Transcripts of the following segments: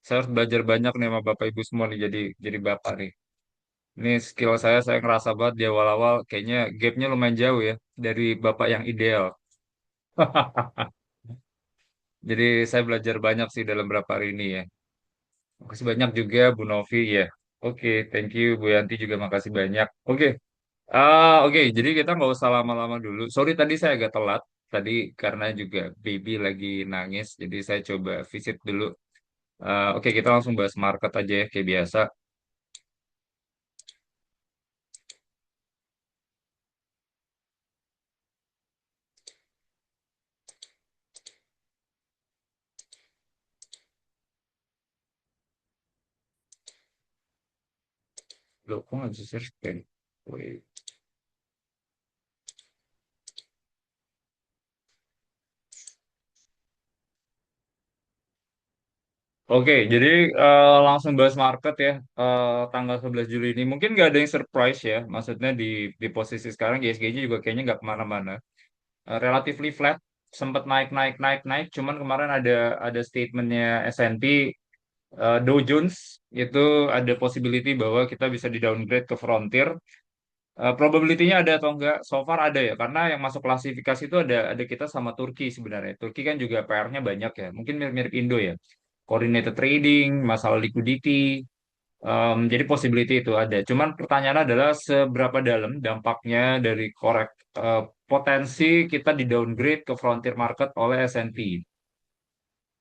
Saya harus belajar banyak nih sama Bapak Ibu semua nih jadi Bapak nih. Ini skill saya ngerasa banget di awal-awal kayaknya gapnya lumayan jauh ya dari Bapak yang ideal. Jadi saya belajar banyak sih dalam beberapa hari ini ya. Makasih banyak juga Bu Novi ya. Oke, thank you Bu Yanti juga makasih banyak. Oke, oke, jadi kita nggak usah lama-lama dulu. Sorry tadi saya agak telat. Tadi karena juga baby lagi nangis, jadi saya coba visit dulu. Oke, kita langsung bahas market aja ya, kayak biasa. Loh, kok nggak bisa share screen? Wait. Oke, jadi langsung bahas market ya. Tanggal 11 Juli ini. Mungkin nggak ada yang surprise ya. Maksudnya di posisi sekarang ISG-nya juga kayaknya nggak kemana-mana. Relatively flat, sempat naik, naik, naik, naik. Cuman kemarin ada statementnya S&P, Dow Jones, itu ada possibility bahwa kita bisa di downgrade ke Frontier. Probability-nya ada atau enggak? So far ada ya, karena yang masuk klasifikasi itu ada kita sama Turki sebenarnya. Turki kan juga PR-nya banyak ya. Mungkin mirip-mirip Indo ya. Coordinated trading, masalah liquidity. Jadi possibility itu ada. Cuman pertanyaan adalah seberapa dalam dampaknya dari korek potensi kita di downgrade ke frontier market oleh S&P.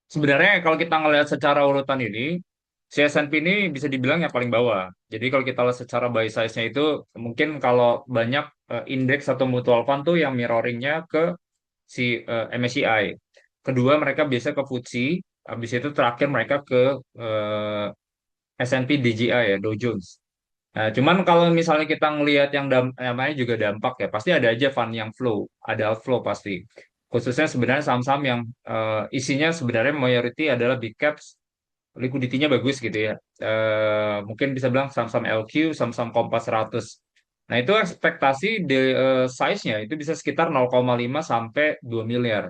Sebenarnya kalau kita ngelihat secara urutan ini, si S&P ini bisa dibilang yang paling bawah. Jadi kalau kita lihat secara buy size-nya itu, mungkin kalau banyak indeks atau mutual fund tuh yang mirroringnya ke si MSCI. Kedua mereka biasa ke FTSE, habis itu terakhir mereka ke S&P DJI ya, Dow Jones. Nah, cuman kalau misalnya kita ngelihat yang namanya juga dampak ya, pasti ada aja fund yang flow, ada outflow pasti. Khususnya sebenarnya saham-saham yang isinya sebenarnya majority adalah big caps, liquidity-nya bagus gitu ya. Mungkin bisa bilang saham-saham LQ, saham-saham Kompas 100. Nah, itu ekspektasi size-nya itu bisa sekitar 0,5 sampai 2 miliar.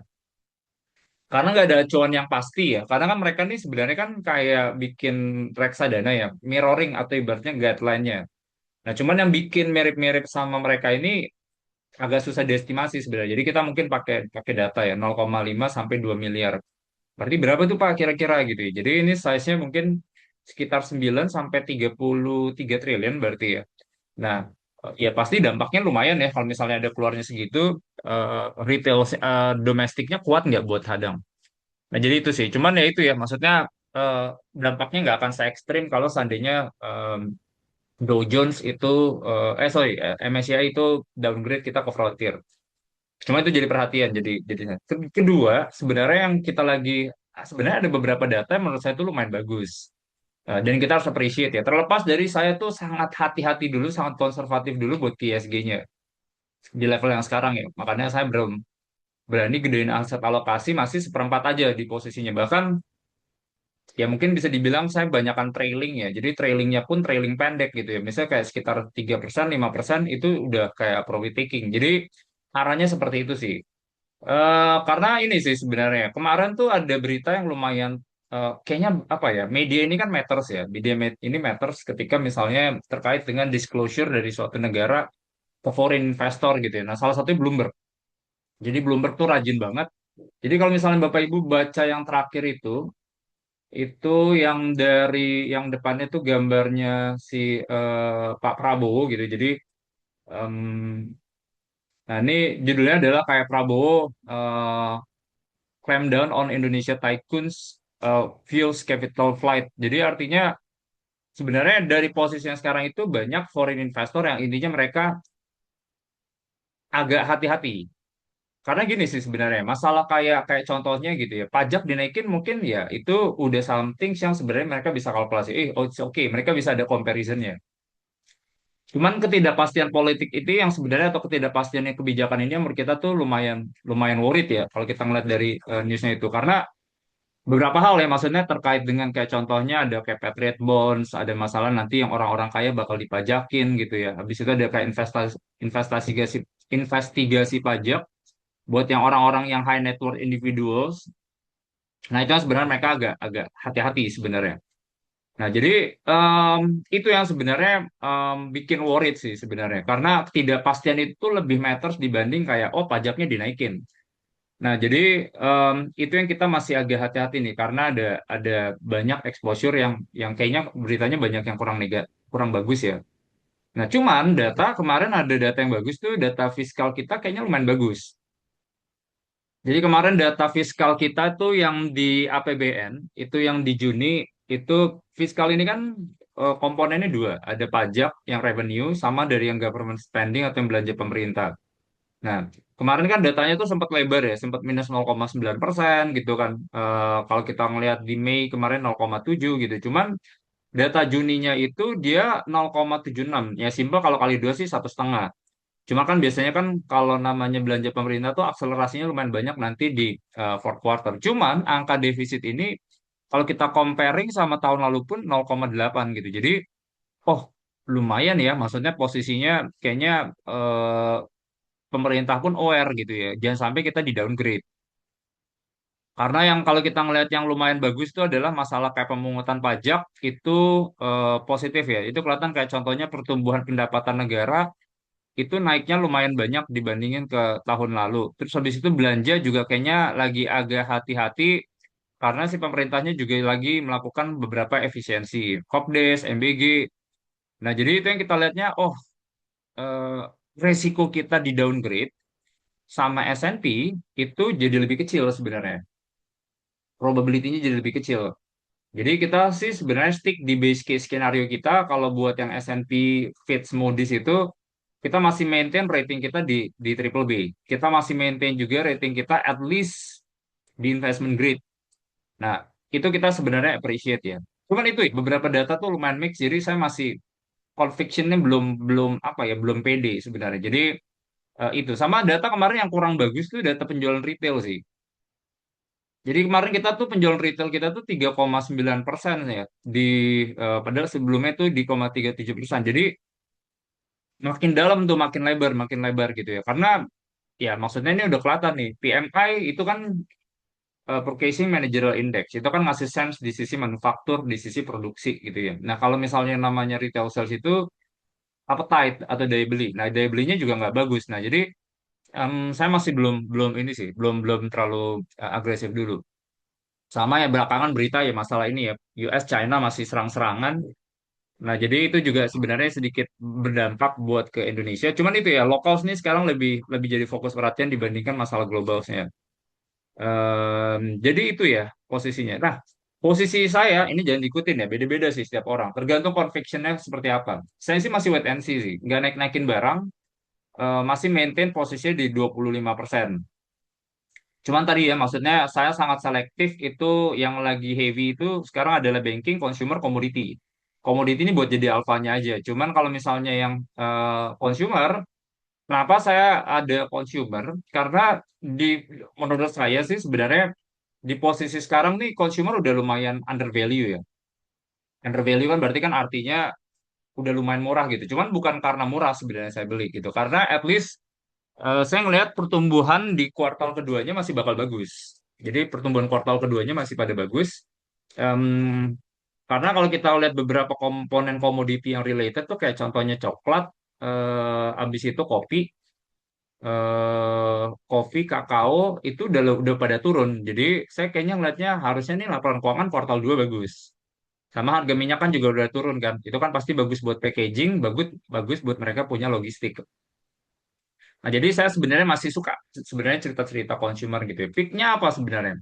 Karena nggak ada acuan yang pasti ya. Karena kan mereka nih sebenarnya kan kayak bikin reksadana ya, mirroring atau ibaratnya guideline-nya. Nah, cuman yang bikin mirip-mirip sama mereka ini agak susah diestimasi sebenarnya. Jadi kita mungkin pakai pakai data ya 0,5 sampai 2 miliar. Berarti berapa tuh Pak kira-kira gitu ya. Jadi ini size-nya mungkin sekitar 9 sampai 33 triliun berarti ya. Nah, ya pasti dampaknya lumayan ya kalau misalnya ada keluarnya segitu, retail domestiknya kuat nggak buat hadang. Nah, jadi itu sih. Cuman ya itu ya, maksudnya eh, dampaknya nggak akan se ekstrim kalau seandainya Dow Jones itu, sorry, MSCI itu downgrade kita ke Frontier. Cuma itu jadi perhatian. Jadinya. Kedua, sebenarnya yang kita lagi, sebenarnya ada beberapa data yang menurut saya itu lumayan bagus. Dan kita harus appreciate ya. Terlepas dari saya tuh sangat hati-hati dulu, sangat konservatif dulu buat ISG-nya di level yang sekarang ya. Makanya saya belum berani gedein aset alokasi masih seperempat aja di posisinya. Bahkan ya mungkin bisa dibilang saya banyakkan trailing ya. Jadi trailingnya pun trailing pendek gitu ya. Misalnya kayak sekitar 3%, 5% itu udah kayak profit taking. Jadi arahnya seperti itu sih. Karena ini sih sebenarnya. Kemarin tuh ada berita yang lumayan kayaknya apa ya? Media ini kan matters ya. Ini matters ketika misalnya terkait dengan disclosure dari suatu negara ke foreign investor gitu ya. Nah, salah satunya Bloomberg. Jadi Bloomberg tuh rajin banget. Jadi kalau misalnya Bapak Ibu baca yang terakhir itu yang dari yang depannya tuh gambarnya si Pak Prabowo gitu. Jadi em, nah ini judulnya adalah kayak Prabowo clamp down on Indonesia tycoons fuels capital flight. Jadi artinya sebenarnya dari posisi yang sekarang itu banyak foreign investor yang intinya mereka agak hati-hati. Karena gini sih sebenarnya, masalah kayak kayak contohnya gitu ya, pajak dinaikin mungkin ya itu udah something yang sebenarnya mereka bisa kalkulasi. Oh, it's okay, mereka bisa ada comparisonnya. Cuman ketidakpastian politik itu yang sebenarnya atau ketidakpastian kebijakan ini yang menurut kita tuh lumayan lumayan worried ya kalau kita ngeliat dari newsnya itu. Karena beberapa hal ya maksudnya terkait dengan kayak contohnya ada kayak Patriot Bonds, ada masalah nanti yang orang-orang kaya bakal dipajakin gitu ya. Habis itu ada kayak investigasi investigasi pajak buat yang orang-orang yang high net worth individuals Nah, itu yang sebenarnya mereka agak agak hati-hati sebenarnya. Nah, jadi em, itu yang sebenarnya bikin worried sih sebenarnya. Karena ketidakpastian itu lebih matters dibanding kayak, oh pajaknya dinaikin. Nah, jadi itu yang kita masih agak hati-hati nih, karena ada banyak exposure yang kayaknya beritanya banyak yang kurang bagus ya. Nah, cuman data kemarin ada data yang bagus tuh, data fiskal kita kayaknya lumayan bagus. Jadi kemarin data fiskal kita tuh yang di APBN, itu yang di Juni, itu fiskal ini kan komponennya dua, ada pajak yang revenue sama dari yang government spending atau yang belanja pemerintah. Nah, kemarin kan datanya tuh sempat lebar ya, sempat minus 0,9% gitu kan. Kalau kita ngelihat di Mei kemarin 0,7 gitu. Cuman data Juninya itu dia 0,76. Ya simpel kalau kali dua sih 1,5. Cuma kan biasanya kan kalau namanya belanja pemerintah tuh akselerasinya lumayan banyak nanti di fourth quarter. Cuman angka defisit ini kalau kita comparing sama tahun lalu pun 0,8 gitu. Jadi, oh lumayan ya. Maksudnya posisinya kayaknya pemerintah pun aware gitu ya. Jangan sampai kita di downgrade. Karena yang kalau kita ngelihat yang lumayan bagus itu adalah masalah kayak pemungutan pajak itu positif ya. Itu kelihatan kayak contohnya pertumbuhan pendapatan negara itu naiknya lumayan banyak dibandingin ke tahun lalu. Terus habis itu belanja juga kayaknya lagi agak hati-hati karena si pemerintahnya juga lagi melakukan beberapa efisiensi. Kopdes, MBG. Nah, jadi itu yang kita lihatnya, oh eh, resiko kita di downgrade sama S&P itu jadi lebih kecil sebenarnya. Probability-nya jadi lebih kecil. Jadi kita sih sebenarnya stick di base case skenario kita kalau buat yang S&P Fitch Moody's itu kita masih maintain rating kita di triple B. Kita masih maintain juga rating kita at least di investment grade. Nah, itu kita sebenarnya appreciate ya. Cuman itu ya, beberapa data tuh lumayan mix, jadi saya masih conviction-nya belum belum apa ya, belum pede sebenarnya. Jadi itu sama data kemarin yang kurang bagus tuh data penjualan retail sih. Jadi kemarin kita tuh penjualan retail kita tuh 3,9% ya di padahal sebelumnya tuh di 0,37%. Jadi makin dalam tuh makin lebar gitu ya. Karena ya maksudnya ini udah kelihatan nih PMI itu kan Purchasing Managerial Index itu kan ngasih sense di sisi manufaktur, di sisi produksi gitu ya. Nah kalau misalnya yang namanya retail sales itu appetite atau daya beli. Nah daya belinya juga nggak bagus. Nah jadi saya masih belum belum ini sih belum belum terlalu agresif dulu. Sama ya belakangan berita ya masalah ini ya US China masih serang-serangan. Nah, jadi itu juga sebenarnya sedikit berdampak buat ke Indonesia. Cuman itu ya lokal nih sekarang lebih lebih jadi fokus perhatian dibandingkan masalah globalnya. Jadi itu ya posisinya. Nah, posisi saya ini jangan diikutin ya, beda-beda sih setiap orang. Tergantung convictionnya seperti apa. Saya sih masih wait and see sih, nggak naik-naikin barang, masih maintain posisinya di 25%. Cuman tadi ya, maksudnya saya sangat selektif itu yang lagi heavy itu sekarang adalah banking, consumer, commodity. Commodity ini buat jadi alfanya aja. Cuman kalau misalnya yang consumer, kenapa saya ada consumer? Karena di menurut saya sih sebenarnya di posisi sekarang nih consumer udah lumayan under value ya. Under value kan berarti kan artinya udah lumayan murah gitu. Cuman bukan karena murah sebenarnya saya beli gitu. Karena at least saya ngelihat pertumbuhan di kuartal keduanya masih bakal bagus. Jadi pertumbuhan kuartal keduanya masih pada bagus. Em, karena kalau kita lihat beberapa komponen komoditi yang related tuh kayak contohnya coklat, habis itu kopi, kakao itu udah pada turun. Jadi saya kayaknya ngelihatnya harusnya nih laporan keuangan kuartal 2 bagus. Sama harga minyak kan juga udah turun kan. Itu kan pasti bagus buat packaging, bagus bagus buat mereka punya logistik. Nah, jadi saya sebenarnya masih suka sebenarnya cerita-cerita consumer gitu ya. Picknya apa sebenarnya?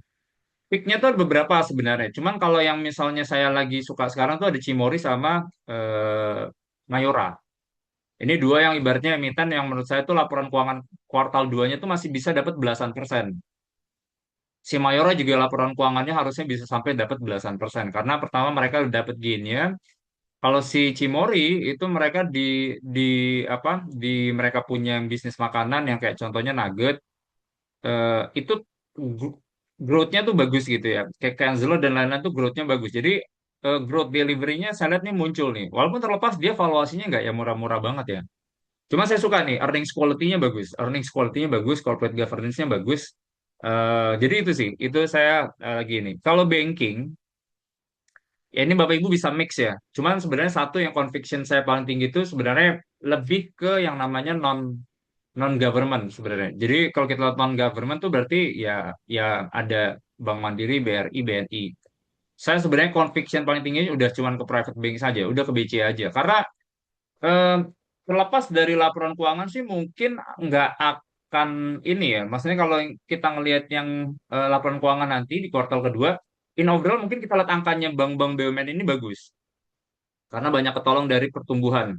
Picknya tuh ada beberapa sebenarnya. Cuman kalau yang misalnya saya lagi suka sekarang tuh ada Cimori sama Mayora. Ini dua yang ibaratnya emiten yang menurut saya tuh laporan keuangan kuartal 2-nya tuh masih bisa dapat belasan persen. Si Mayora juga laporan keuangannya harusnya bisa sampai dapat belasan persen. Karena pertama mereka udah dapat gain-nya. Kalau si Cimori itu mereka di apa di mereka punya bisnis makanan yang kayak contohnya nugget itu gr- growth-nya tuh bagus gitu ya. Kayak Canzelo dan lain-lain tuh growth-nya bagus. Jadi growth delivery-nya saya lihat nih muncul nih. Walaupun terlepas dia valuasinya nggak yang murah-murah banget ya. Cuma saya suka nih earnings quality-nya bagus. Earnings quality-nya bagus, corporate governance-nya bagus. Jadi itu sih, itu saya lagi ini. Kalau banking, ya ini Bapak Ibu bisa mix ya. Cuman sebenarnya satu yang conviction saya paling tinggi itu sebenarnya lebih ke yang namanya non government sebenarnya. Jadi kalau kita lihat non government tuh berarti ya ada Bank Mandiri, BRI, BNI. Saya sebenarnya conviction paling tinggi udah cuman ke private bank saja, udah ke BCA aja. Karena eh, terlepas dari laporan keuangan sih mungkin nggak akan ini ya. Maksudnya kalau kita ngelihat yang laporan keuangan nanti di kuartal kedua, in overall mungkin kita lihat angkanya bank-bank BUMN ini bagus. Karena banyak ketolong dari pertumbuhan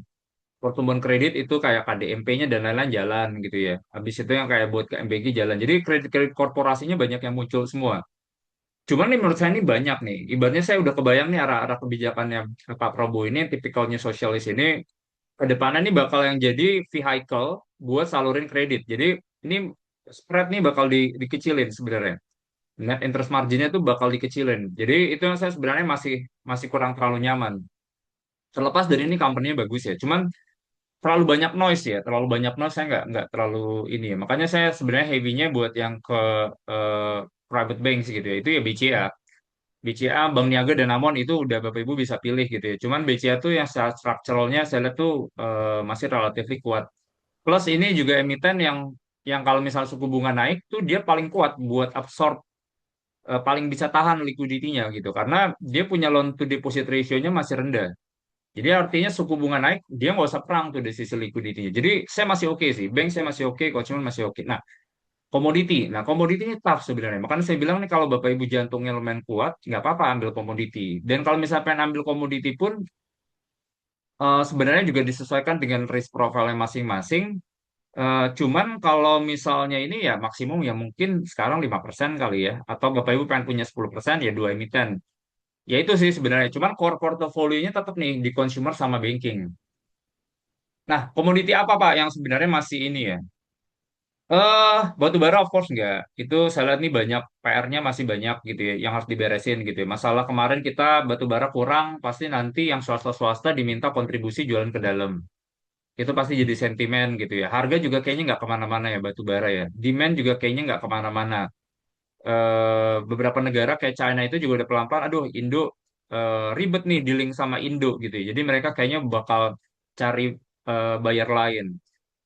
kredit itu kayak KDMP-nya dan lain-lain jalan gitu ya. Habis itu yang kayak buat KMBG jalan. Jadi kredit-kredit korporasinya banyak yang muncul semua. Cuman nih menurut saya ini banyak nih. Ibaratnya saya udah kebayang nih arah-arah kebijakannya Pak Prabowo ini, tipikalnya sosialis ini, ke depannya nih bakal yang jadi vehicle buat salurin kredit. Jadi ini spread nih bakal dikecilin sebenarnya. Net interest marginnya tuh bakal dikecilin. Jadi itu yang saya sebenarnya masih masih kurang terlalu nyaman. Terlepas dari ini company-nya bagus ya. Cuman terlalu banyak noise ya, terlalu banyak noise saya nggak terlalu ini ya. Makanya saya sebenarnya heavy-nya buat yang ke eh, private banks gitu ya. Itu ya BCA. BCA, Bank Niaga dan Amon itu udah Bapak Ibu bisa pilih gitu ya. Cuman BCA tuh yang secara strukturalnya saya lihat tuh masih relatif kuat. Plus ini juga emiten yang kalau misal suku bunga naik tuh dia paling kuat buat absorb, paling bisa tahan liquidity-nya gitu. Karena dia punya loan to deposit ratio-nya masih rendah. Jadi artinya suku bunga naik, dia nggak usah perang tuh dari sisi liquidity-nya. Jadi saya masih oke sih, bank saya masih oke, cuman masih oke. Nah, komoditi, nah komoditi ini tough sebenarnya. Makanya saya bilang nih kalau Bapak Ibu jantungnya lumayan kuat, nggak apa-apa ambil komoditi. Dan kalau misalnya pengen ambil komoditi pun, sebenarnya juga disesuaikan dengan risk profile masing-masing. Cuman kalau misalnya ini ya maksimum ya mungkin sekarang 5% kali ya. Atau Bapak Ibu pengen punya 10% ya dua emiten. Ya itu sih sebenarnya. Cuman core portofolionya tetap nih di consumer sama banking. Nah, komoditi apa Pak yang sebenarnya masih ini ya? Batu bara of course enggak. Itu saya lihat nih banyak PR-nya masih banyak gitu ya, yang harus diberesin gitu ya. Masalah kemarin kita batu bara kurang, pasti nanti yang swasta-swasta diminta kontribusi jualan ke dalam. Itu pasti jadi sentimen gitu ya. Harga juga kayaknya nggak kemana-mana ya batu bara ya. Demand juga kayaknya nggak kemana-mana. Beberapa negara kayak China itu juga udah pelan-pelan, aduh Indo ribet nih dealing sama Indo gitu ya. Jadi mereka kayaknya bakal cari buyer lain.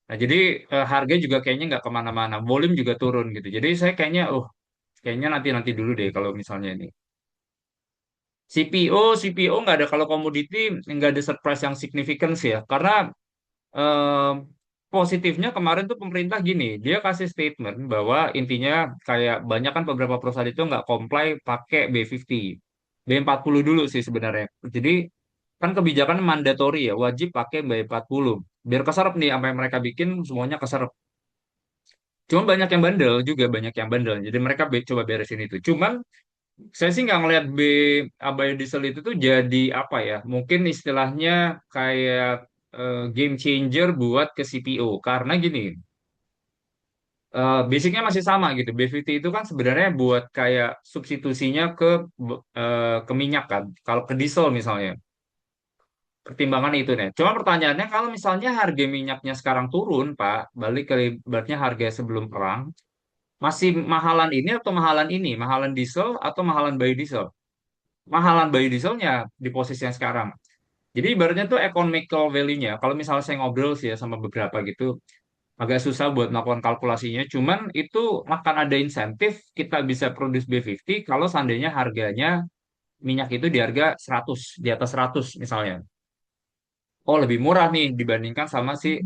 Nah, jadi harga juga kayaknya nggak kemana-mana, volume juga turun gitu. Jadi saya kayaknya, kayaknya nanti-nanti dulu deh kalau misalnya ini. CPO nggak ada kalau komoditi nggak ada surprise yang signifikan sih ya. Karena eh, positifnya kemarin tuh pemerintah gini, dia kasih statement bahwa intinya kayak banyak kan beberapa perusahaan itu nggak comply pakai B50. B40 dulu sih sebenarnya. Jadi kan kebijakan mandatori ya, wajib pakai B40. Biar keserap nih, apa yang mereka bikin semuanya keserap. Cuma banyak yang bandel juga, banyak yang bandel. Jadi mereka coba beresin itu. Cuman saya sih nggak ngelihat biodiesel itu tuh jadi apa ya? Mungkin istilahnya kayak game changer buat ke CPO. Karena gini, basicnya masih sama gitu. B50 itu kan sebenarnya buat kayak substitusinya ke minyak kan. Kalau ke diesel misalnya. Pertimbangan itu nih. Cuma pertanyaannya kalau misalnya harga minyaknya sekarang turun, Pak, balik ke ibaratnya harga sebelum perang, masih mahalan ini atau mahalan ini? Mahalan diesel atau mahalan biodiesel? Mahalan biodieselnya di posisi yang sekarang. Jadi ibaratnya tuh economical value-nya. Kalau misalnya saya ngobrol sih ya sama beberapa gitu, agak susah buat melakukan kalkulasinya. Cuman itu akan ada insentif kita bisa produce B50 kalau seandainya harganya minyak itu di harga 100, di atas 100 misalnya. Oh, lebih murah nih dibandingkan sama si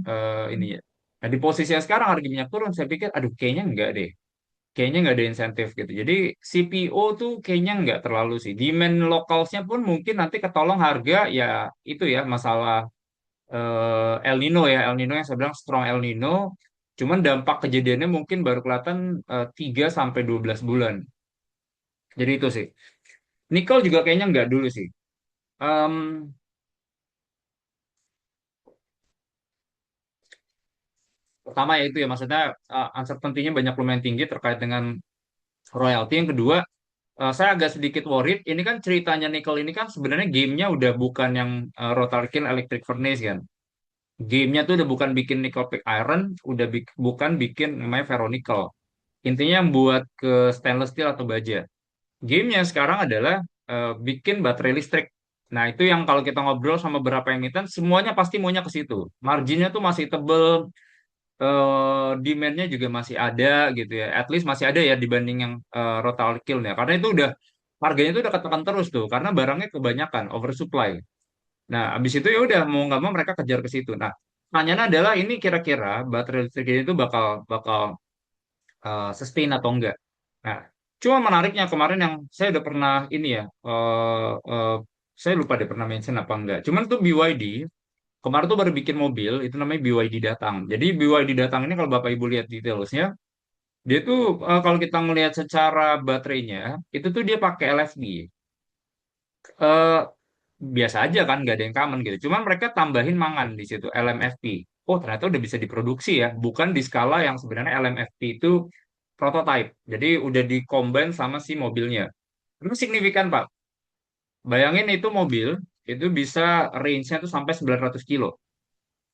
ini ya. Nah, di posisi yang sekarang harga minyak turun, saya pikir, aduh kayaknya enggak deh. Kayaknya nggak ada insentif gitu. Jadi CPO tuh kayaknya nggak terlalu sih. Demand lokalnya pun mungkin nanti ketolong harga ya itu ya masalah El Nino ya. El Nino yang saya bilang strong El Nino. Cuman dampak kejadiannya mungkin baru kelihatan 3 sampai 12 bulan. Jadi itu sih. Nikel juga kayaknya nggak dulu sih. Em, Pertama ya itu ya maksudnya uncertainty-nya banyak lumayan tinggi terkait dengan royalti. Yang kedua, saya agak sedikit worried. Ini kan ceritanya Nickel ini kan sebenarnya gamenya udah bukan yang Rotarkin Electric Furnace kan. Gamenya tuh udah bukan bikin nickel pig iron, udah bukan bikin namanya ferronickel. Intinya buat ke stainless steel atau baja. Gamenya sekarang adalah bikin baterai listrik. Nah, itu yang kalau kita ngobrol sama beberapa emiten, semuanya pasti maunya ke situ. Marginnya tuh masih tebel, demand-nya juga masih ada gitu ya. At least masih ada ya dibanding yang Rotal Kill ya. Karena itu udah harganya itu udah ketekan terus tuh, karena barangnya kebanyakan oversupply. Nah, habis itu ya udah mau nggak mau mereka kejar ke situ. Nah, pertanyaannya adalah ini kira-kira baterai listrik ini tuh bakal bakal sustain atau enggak. Nah, cuma menariknya kemarin yang saya udah pernah ini ya, saya lupa deh pernah mention apa enggak. Cuman tuh BYD kemarin tuh baru bikin mobil, itu namanya BYD Datang. Jadi BYD Datang ini kalau Bapak Ibu lihat detailsnya, dia tuh kalau kita ngelihat secara baterainya, itu tuh dia pakai LFP. Eh, biasa aja kan, nggak ada yang common gitu. Cuman mereka tambahin mangan di situ, LMFP. Oh, ternyata udah bisa diproduksi ya, bukan di skala yang sebenarnya LMFP itu prototype. Jadi udah di-combine sama si mobilnya. Itu signifikan, Pak. Bayangin itu mobil, itu bisa range-nya tuh sampai 900 kilo.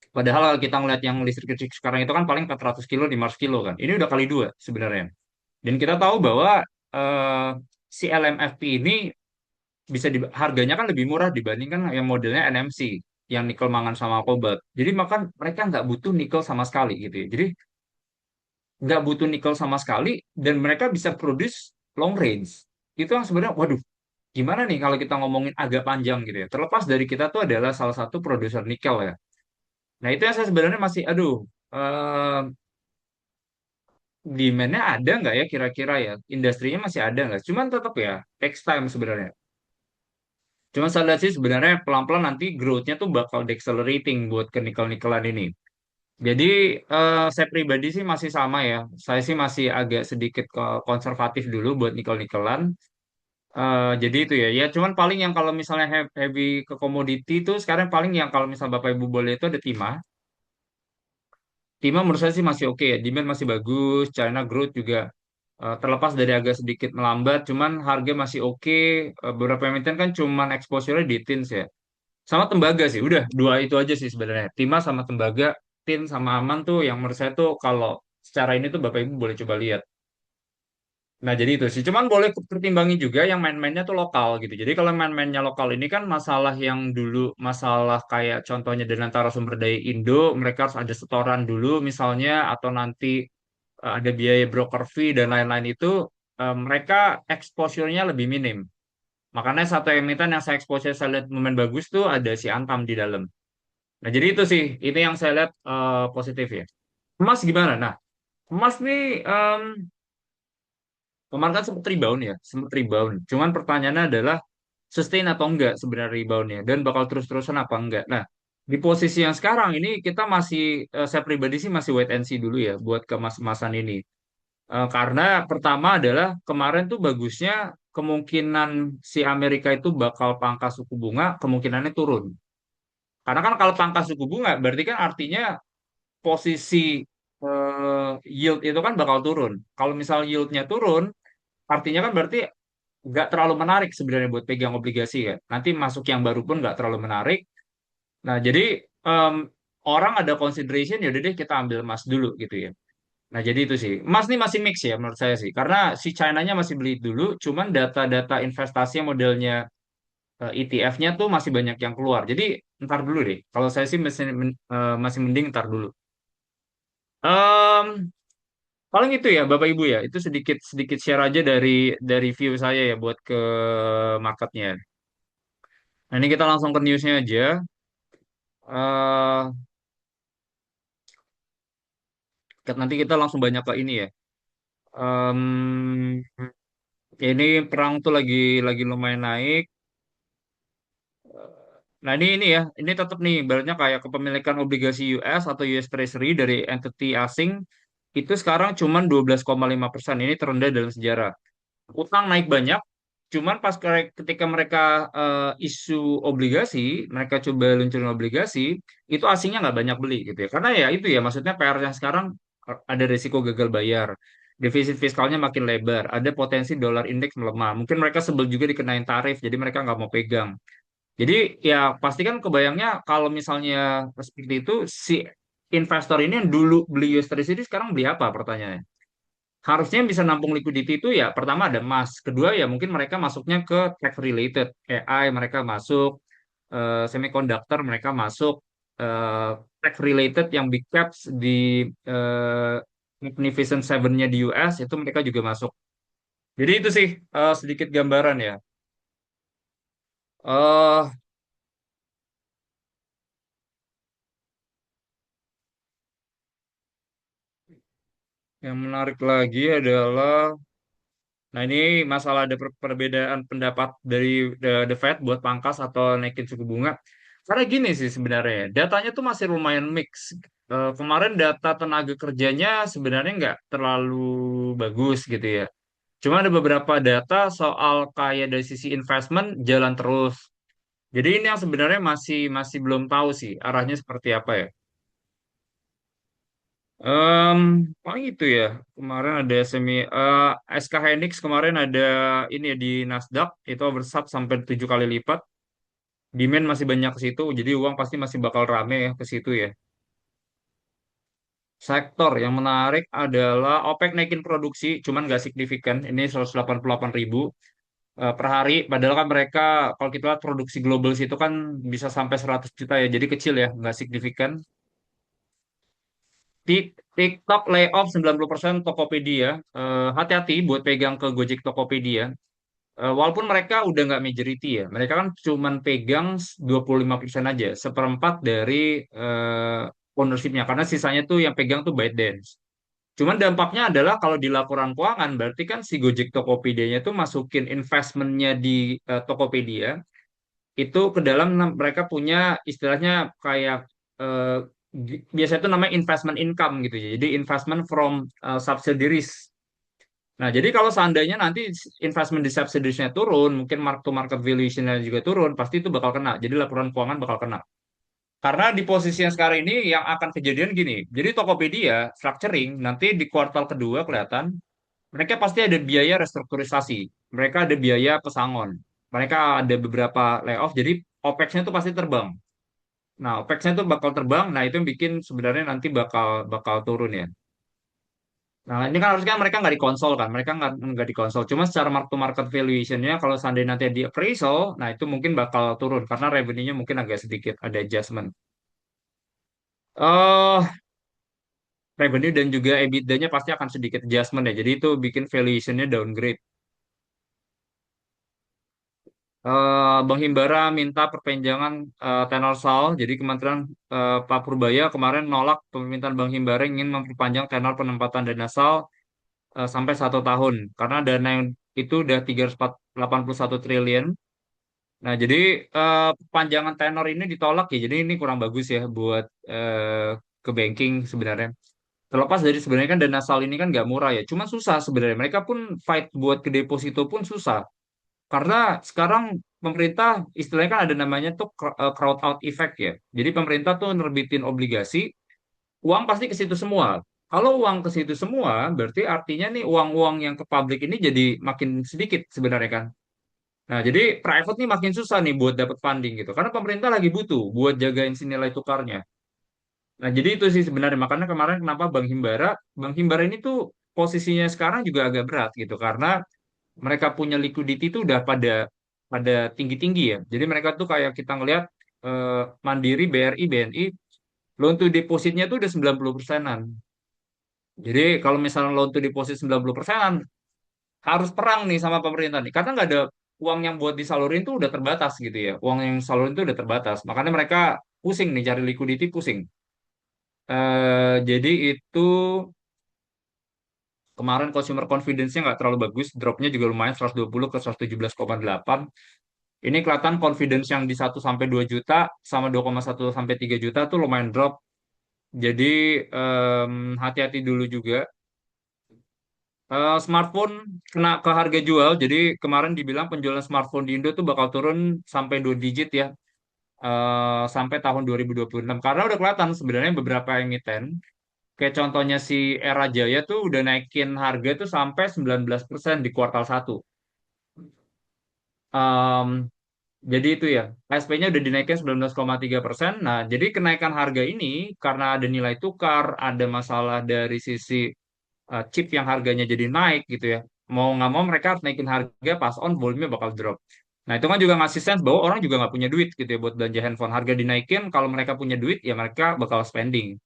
Padahal kalau kita ngeliat yang listrik-listrik sekarang itu kan paling 400 kilo, 500 kilo kan. Ini udah kali dua sebenarnya. Dan kita tahu bahwa eh, si LMFP ini harganya kan lebih murah dibandingkan yang modelnya NMC yang nikel mangan sama kobalt. Jadi maka mereka nggak butuh nikel sama sekali gitu ya. Jadi nggak butuh nikel sama sekali dan mereka bisa produce long range. Itu yang sebenarnya, waduh, gimana nih kalau kita ngomongin agak panjang gitu ya. Terlepas dari kita tuh adalah salah satu produser nikel ya. Nah itu yang saya sebenarnya masih, aduh, eh demand-nya ada nggak ya kira-kira ya? Industrinya masih ada nggak? Cuman tetap ya, takes time sebenarnya. Cuma saya lihat sih sebenarnya pelan-pelan nanti growth-nya tuh bakal decelerating buat ke nikel-nikelan ini. Jadi saya pribadi sih masih sama ya. Saya sih masih agak sedikit konservatif dulu buat nikel-nikelan. Jadi itu ya. Ya cuman paling yang kalau misalnya heavy ke komoditi itu sekarang paling yang kalau misal Bapak Ibu boleh itu ada timah. Timah menurut saya sih masih oke ya. Demand masih bagus. China growth juga terlepas dari agak sedikit melambat. Cuman harga masih oke. Beberapa emiten kan cuman exposure di tins ya. Sama tembaga sih, udah dua itu aja sih sebenarnya. Timah sama tembaga, tin sama aman tuh yang menurut saya tuh kalau secara ini tuh Bapak Ibu boleh coba lihat. Nah jadi itu sih, cuman boleh pertimbangi juga yang main-mainnya tuh lokal gitu. Jadi kalau main-mainnya lokal ini kan masalah yang dulu, masalah kayak contohnya dengan antara sumber daya Indo, mereka harus ada setoran dulu misalnya, atau nanti ada biaya broker fee dan lain-lain itu, mereka exposure-nya lebih minim. Makanya satu emiten yang saya exposure saya lihat momen bagus tuh ada si Antam di dalam. Nah, jadi itu sih, itu yang saya lihat positif ya. Emas gimana? Nah, emas nih kemarin kan sempat rebound ya, sempat rebound. Cuman pertanyaannya adalah sustain atau enggak sebenarnya reboundnya dan bakal terus-terusan apa enggak. Nah, di posisi yang sekarang ini kita masih, saya pribadi sih masih wait and see dulu ya buat ke emas-emasan ini. Karena pertama adalah kemarin tuh bagusnya kemungkinan si Amerika itu bakal pangkas suku bunga, kemungkinannya turun. Karena kan kalau pangkas suku bunga berarti kan artinya posisi yield itu kan bakal turun. Kalau misal yieldnya turun, artinya kan berarti nggak terlalu menarik sebenarnya buat pegang obligasi ya. Nanti masuk yang baru pun nggak terlalu menarik. Nah, jadi em, orang ada consideration, ya udah deh kita ambil emas dulu gitu ya. Nah, jadi itu sih. Emas nih masih mix ya menurut saya sih. Karena si China-nya masih beli dulu, cuman data-data investasi yang modelnya ETF-nya tuh masih banyak yang keluar. Jadi ntar dulu deh. Kalau saya sih masih mending ntar dulu. Em, Paling itu ya Bapak Ibu ya. Itu sedikit sedikit share aja dari view saya ya buat ke marketnya. Nah, ini kita langsung ke newsnya aja. eh Nanti kita langsung banyak ke ini ya. Em, ini perang tuh lagi lumayan naik. Nah, ini ya, ini tetap nih, ibaratnya kayak kepemilikan obligasi US atau US Treasury dari entity asing itu sekarang cuma 12,5%. Ini terendah dalam sejarah. Utang naik banyak, cuman pas ketika mereka isu obligasi, mereka coba luncurin obligasi, itu asingnya nggak banyak beli gitu ya. Karena ya itu ya, maksudnya PR-nya sekarang ada risiko gagal bayar, defisit fiskalnya makin lebar, ada potensi dolar indeks melemah. Mungkin mereka sebel juga dikenain tarif, jadi mereka nggak mau pegang. Jadi ya pasti kan kebayangnya kalau misalnya seperti itu, si investor ini yang dulu beli US Treasury sekarang beli apa pertanyaannya? harusnya yang bisa nampung liquidity itu ya pertama ada emas, kedua ya mungkin mereka masuknya ke tech related, AI mereka masuk, semiconductor mereka masuk, eh, tech related yang big caps di eh, Magnificent Seven-nya di US itu mereka juga masuk. Jadi itu sih sedikit gambaran ya. eh yang menarik lagi adalah, nah ini masalah ada perbedaan pendapat dari the Fed buat pangkas atau naikin suku bunga. Karena gini sih sebenarnya, datanya tuh masih lumayan mix. Kemarin data tenaga kerjanya sebenarnya nggak terlalu bagus gitu ya. Cuma ada beberapa data soal kayak dari sisi investment jalan terus. Jadi ini yang sebenarnya masih masih belum tahu sih arahnya seperti apa ya. Em, Paling itu ya. Kemarin ada SK Hynix kemarin ada ini ya di Nasdaq itu oversubs sampai 7 kali lipat. Demand masih banyak ke situ, jadi uang pasti masih bakal rame ya ke situ ya. Sektor yang menarik adalah OPEC naikin produksi, cuman nggak signifikan. Ini 188 ribu per hari. Padahal kan mereka kalau kita lihat produksi global itu kan bisa sampai 100 juta ya, jadi kecil ya, nggak signifikan. TikTok layoff 90% Tokopedia. Hati-hati buat pegang ke Gojek Tokopedia. Walaupun mereka udah nggak majority ya, mereka kan cuman pegang 25% aja, seperempat dari ownership-nya, karena sisanya tuh yang pegang tuh ByteDance. Cuman dampaknya adalah kalau di laporan keuangan, berarti kan si Gojek Tokopedia-nya tuh masukin investment-nya di Tokopedia, itu ke dalam mereka punya istilahnya kayak eh, biasanya itu namanya investment income gitu ya. Jadi investment from subsidiaries. Nah, jadi kalau seandainya nanti investment di subsidiesnya turun, mungkin mark to market valuation-nya juga turun, pasti itu bakal kena. Jadi laporan keuangan bakal kena. Karena di posisi yang sekarang ini yang akan kejadian gini. Jadi Tokopedia structuring nanti di kuartal kedua kelihatan mereka pasti ada biaya restrukturisasi. Mereka ada biaya pesangon. Mereka ada beberapa layoff. Jadi OPEX-nya itu pasti terbang. Nah, OPEX-nya itu bakal terbang. Nah, itu yang bikin sebenarnya nanti bakal bakal turun ya. Nah, ini kan harusnya mereka nggak dikonsol kan, mereka nggak dikonsol. Cuma secara mark to market valuation-nya, kalau seandainya nanti di appraisal, nah itu mungkin bakal turun karena revenue-nya mungkin agak sedikit ada adjustment. eh Revenue dan juga EBITDA-nya pasti akan sedikit adjustment ya. Jadi itu bikin valuation-nya downgrade. Bang Himbara minta perpanjangan tenor SAL. Jadi Kementerian Pak Purbaya kemarin nolak permintaan Bang Himbara ingin memperpanjang tenor penempatan dana SAL sampai 1 tahun karena dana yang itu udah 381 triliun. Nah, jadi panjangan tenor ini ditolak ya. Jadi ini kurang bagus ya buat ke banking sebenarnya. Terlepas dari sebenarnya kan dana SAL ini kan nggak murah ya. Cuma susah sebenarnya. Mereka pun fight buat ke deposito pun susah. Karena sekarang pemerintah istilahnya kan ada namanya tuh crowd out effect ya. Jadi pemerintah tuh nerbitin obligasi, uang pasti ke situ semua. Kalau uang ke situ semua, berarti artinya nih uang-uang yang ke publik ini jadi makin sedikit sebenarnya kan. Nah, jadi private nih makin susah nih buat dapat funding gitu. Karena pemerintah lagi butuh buat jagain si nilai tukarnya. Nah, jadi itu sih sebenarnya. Makanya kemarin kenapa Bank Himbara ini tuh posisinya sekarang juga agak berat gitu. Karena mereka punya liquidity itu udah pada pada tinggi-tinggi ya. Jadi mereka tuh kayak kita ngelihat Mandiri, BRI, BNI, loan to depositnya tuh udah 90%-an. Jadi kalau misalnya loan to deposit 90%-an, harus perang nih sama pemerintah nih. Karena nggak ada uang yang buat disalurin tuh udah terbatas gitu ya. Uang yang salurin tuh udah terbatas. Makanya mereka pusing nih cari liquidity pusing. Jadi itu kemarin consumer confidence-nya nggak terlalu bagus. Dropnya juga lumayan 120 ke 117,8. Ini kelihatan confidence yang di 1 sampai 2 juta sama 2,1 sampai 3 juta tuh lumayan drop. Jadi hati-hati dulu juga. Smartphone kena ke harga jual. Jadi kemarin dibilang penjualan smartphone di Indo tuh bakal turun sampai 2 digit ya. Sampai tahun 2026. Karena udah kelihatan sebenarnya beberapa emiten. Kayak contohnya si Era Jaya tuh udah naikin harga tuh sampai 19% di kuartal 1. Jadi itu ya, ASP-nya udah dinaikin 19,3%. Nah, jadi kenaikan harga ini karena ada nilai tukar, ada masalah dari sisi chip yang harganya jadi naik gitu ya. Mau nggak mau mereka harus naikin harga pas on volume-nya bakal drop. Nah, itu kan juga ngasih sense bahwa orang juga nggak punya duit gitu ya buat belanja handphone. Harga dinaikin, kalau mereka punya duit ya mereka bakal spending.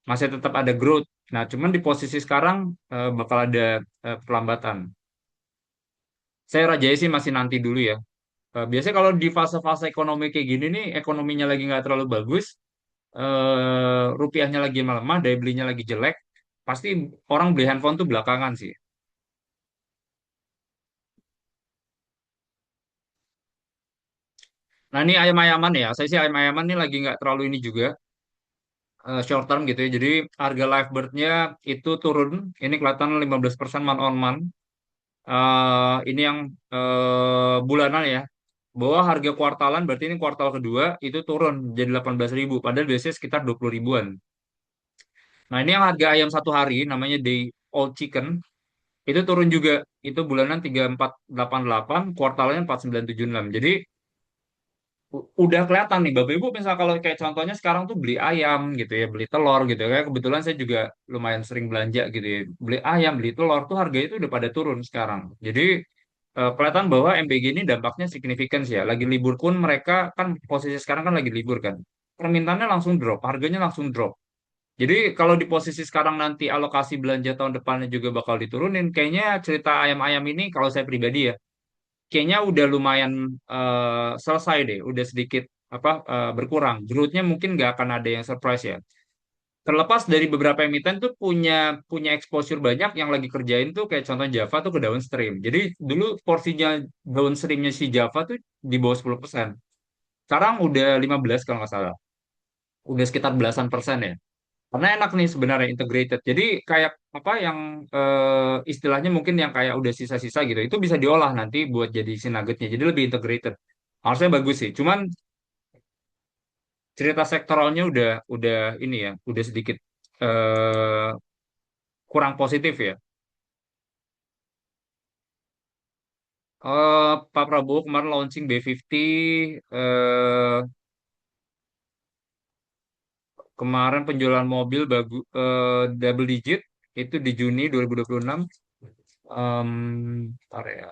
Masih tetap ada growth. Nah, cuman di posisi sekarang bakal ada perlambatan. Saya rajai sih masih nanti dulu ya. Biasanya kalau di fase-fase ekonomi kayak gini nih, ekonominya lagi nggak terlalu bagus, rupiahnya lagi melemah, daya belinya lagi jelek, pasti orang beli handphone tuh belakangan sih. Nah ini ayam-ayaman ya, saya sih ayam-ayaman ini lagi nggak terlalu ini juga, short term gitu ya. Jadi harga live bird-nya itu turun, ini kelihatan 15% month on month. Ini yang bulanan ya, bahwa harga kuartalan berarti ini kuartal kedua itu turun jadi 18.000, padahal biasanya sekitar 20 ribuan. Nah ini yang harga ayam satu hari namanya day old chicken itu turun juga, itu bulanan 3488, kuartalnya 4976. Jadi udah kelihatan nih Bapak Ibu, misal kalau kayak contohnya sekarang tuh beli ayam gitu ya, beli telur gitu ya. Kayak kebetulan saya juga lumayan sering belanja gitu ya. Beli ayam, beli telur tuh harganya itu udah pada turun sekarang. Jadi kelihatan bahwa MBG ini dampaknya signifikan sih ya. Lagi libur pun mereka kan posisi sekarang kan lagi libur kan. Permintaannya langsung drop, harganya langsung drop. Jadi kalau di posisi sekarang nanti alokasi belanja tahun depannya juga bakal diturunin, kayaknya cerita ayam-ayam ini kalau saya pribadi ya, kayaknya udah lumayan selesai deh, udah sedikit berkurang. Growth-nya mungkin nggak akan ada yang surprise ya. Terlepas dari beberapa emiten tuh punya punya exposure banyak yang lagi kerjain tuh kayak contoh Java tuh ke downstream. Jadi dulu porsinya downstreamnya si Java tuh di bawah 10%. Sekarang udah 15 kalau nggak salah. Udah sekitar belasan persen ya. Karena enak nih sebenarnya integrated. Jadi kayak apa yang istilahnya mungkin yang kayak udah sisa-sisa gitu, itu bisa diolah nanti buat jadi si nuggetnya. Jadi lebih integrated. Harusnya bagus sih. Cuman cerita sektoralnya udah ini ya, udah sedikit eh, kurang positif ya. Pak Prabowo kemarin launching B50, eh, kemarin penjualan mobil bagus, double digit itu di Juni 2026. Ntar ya.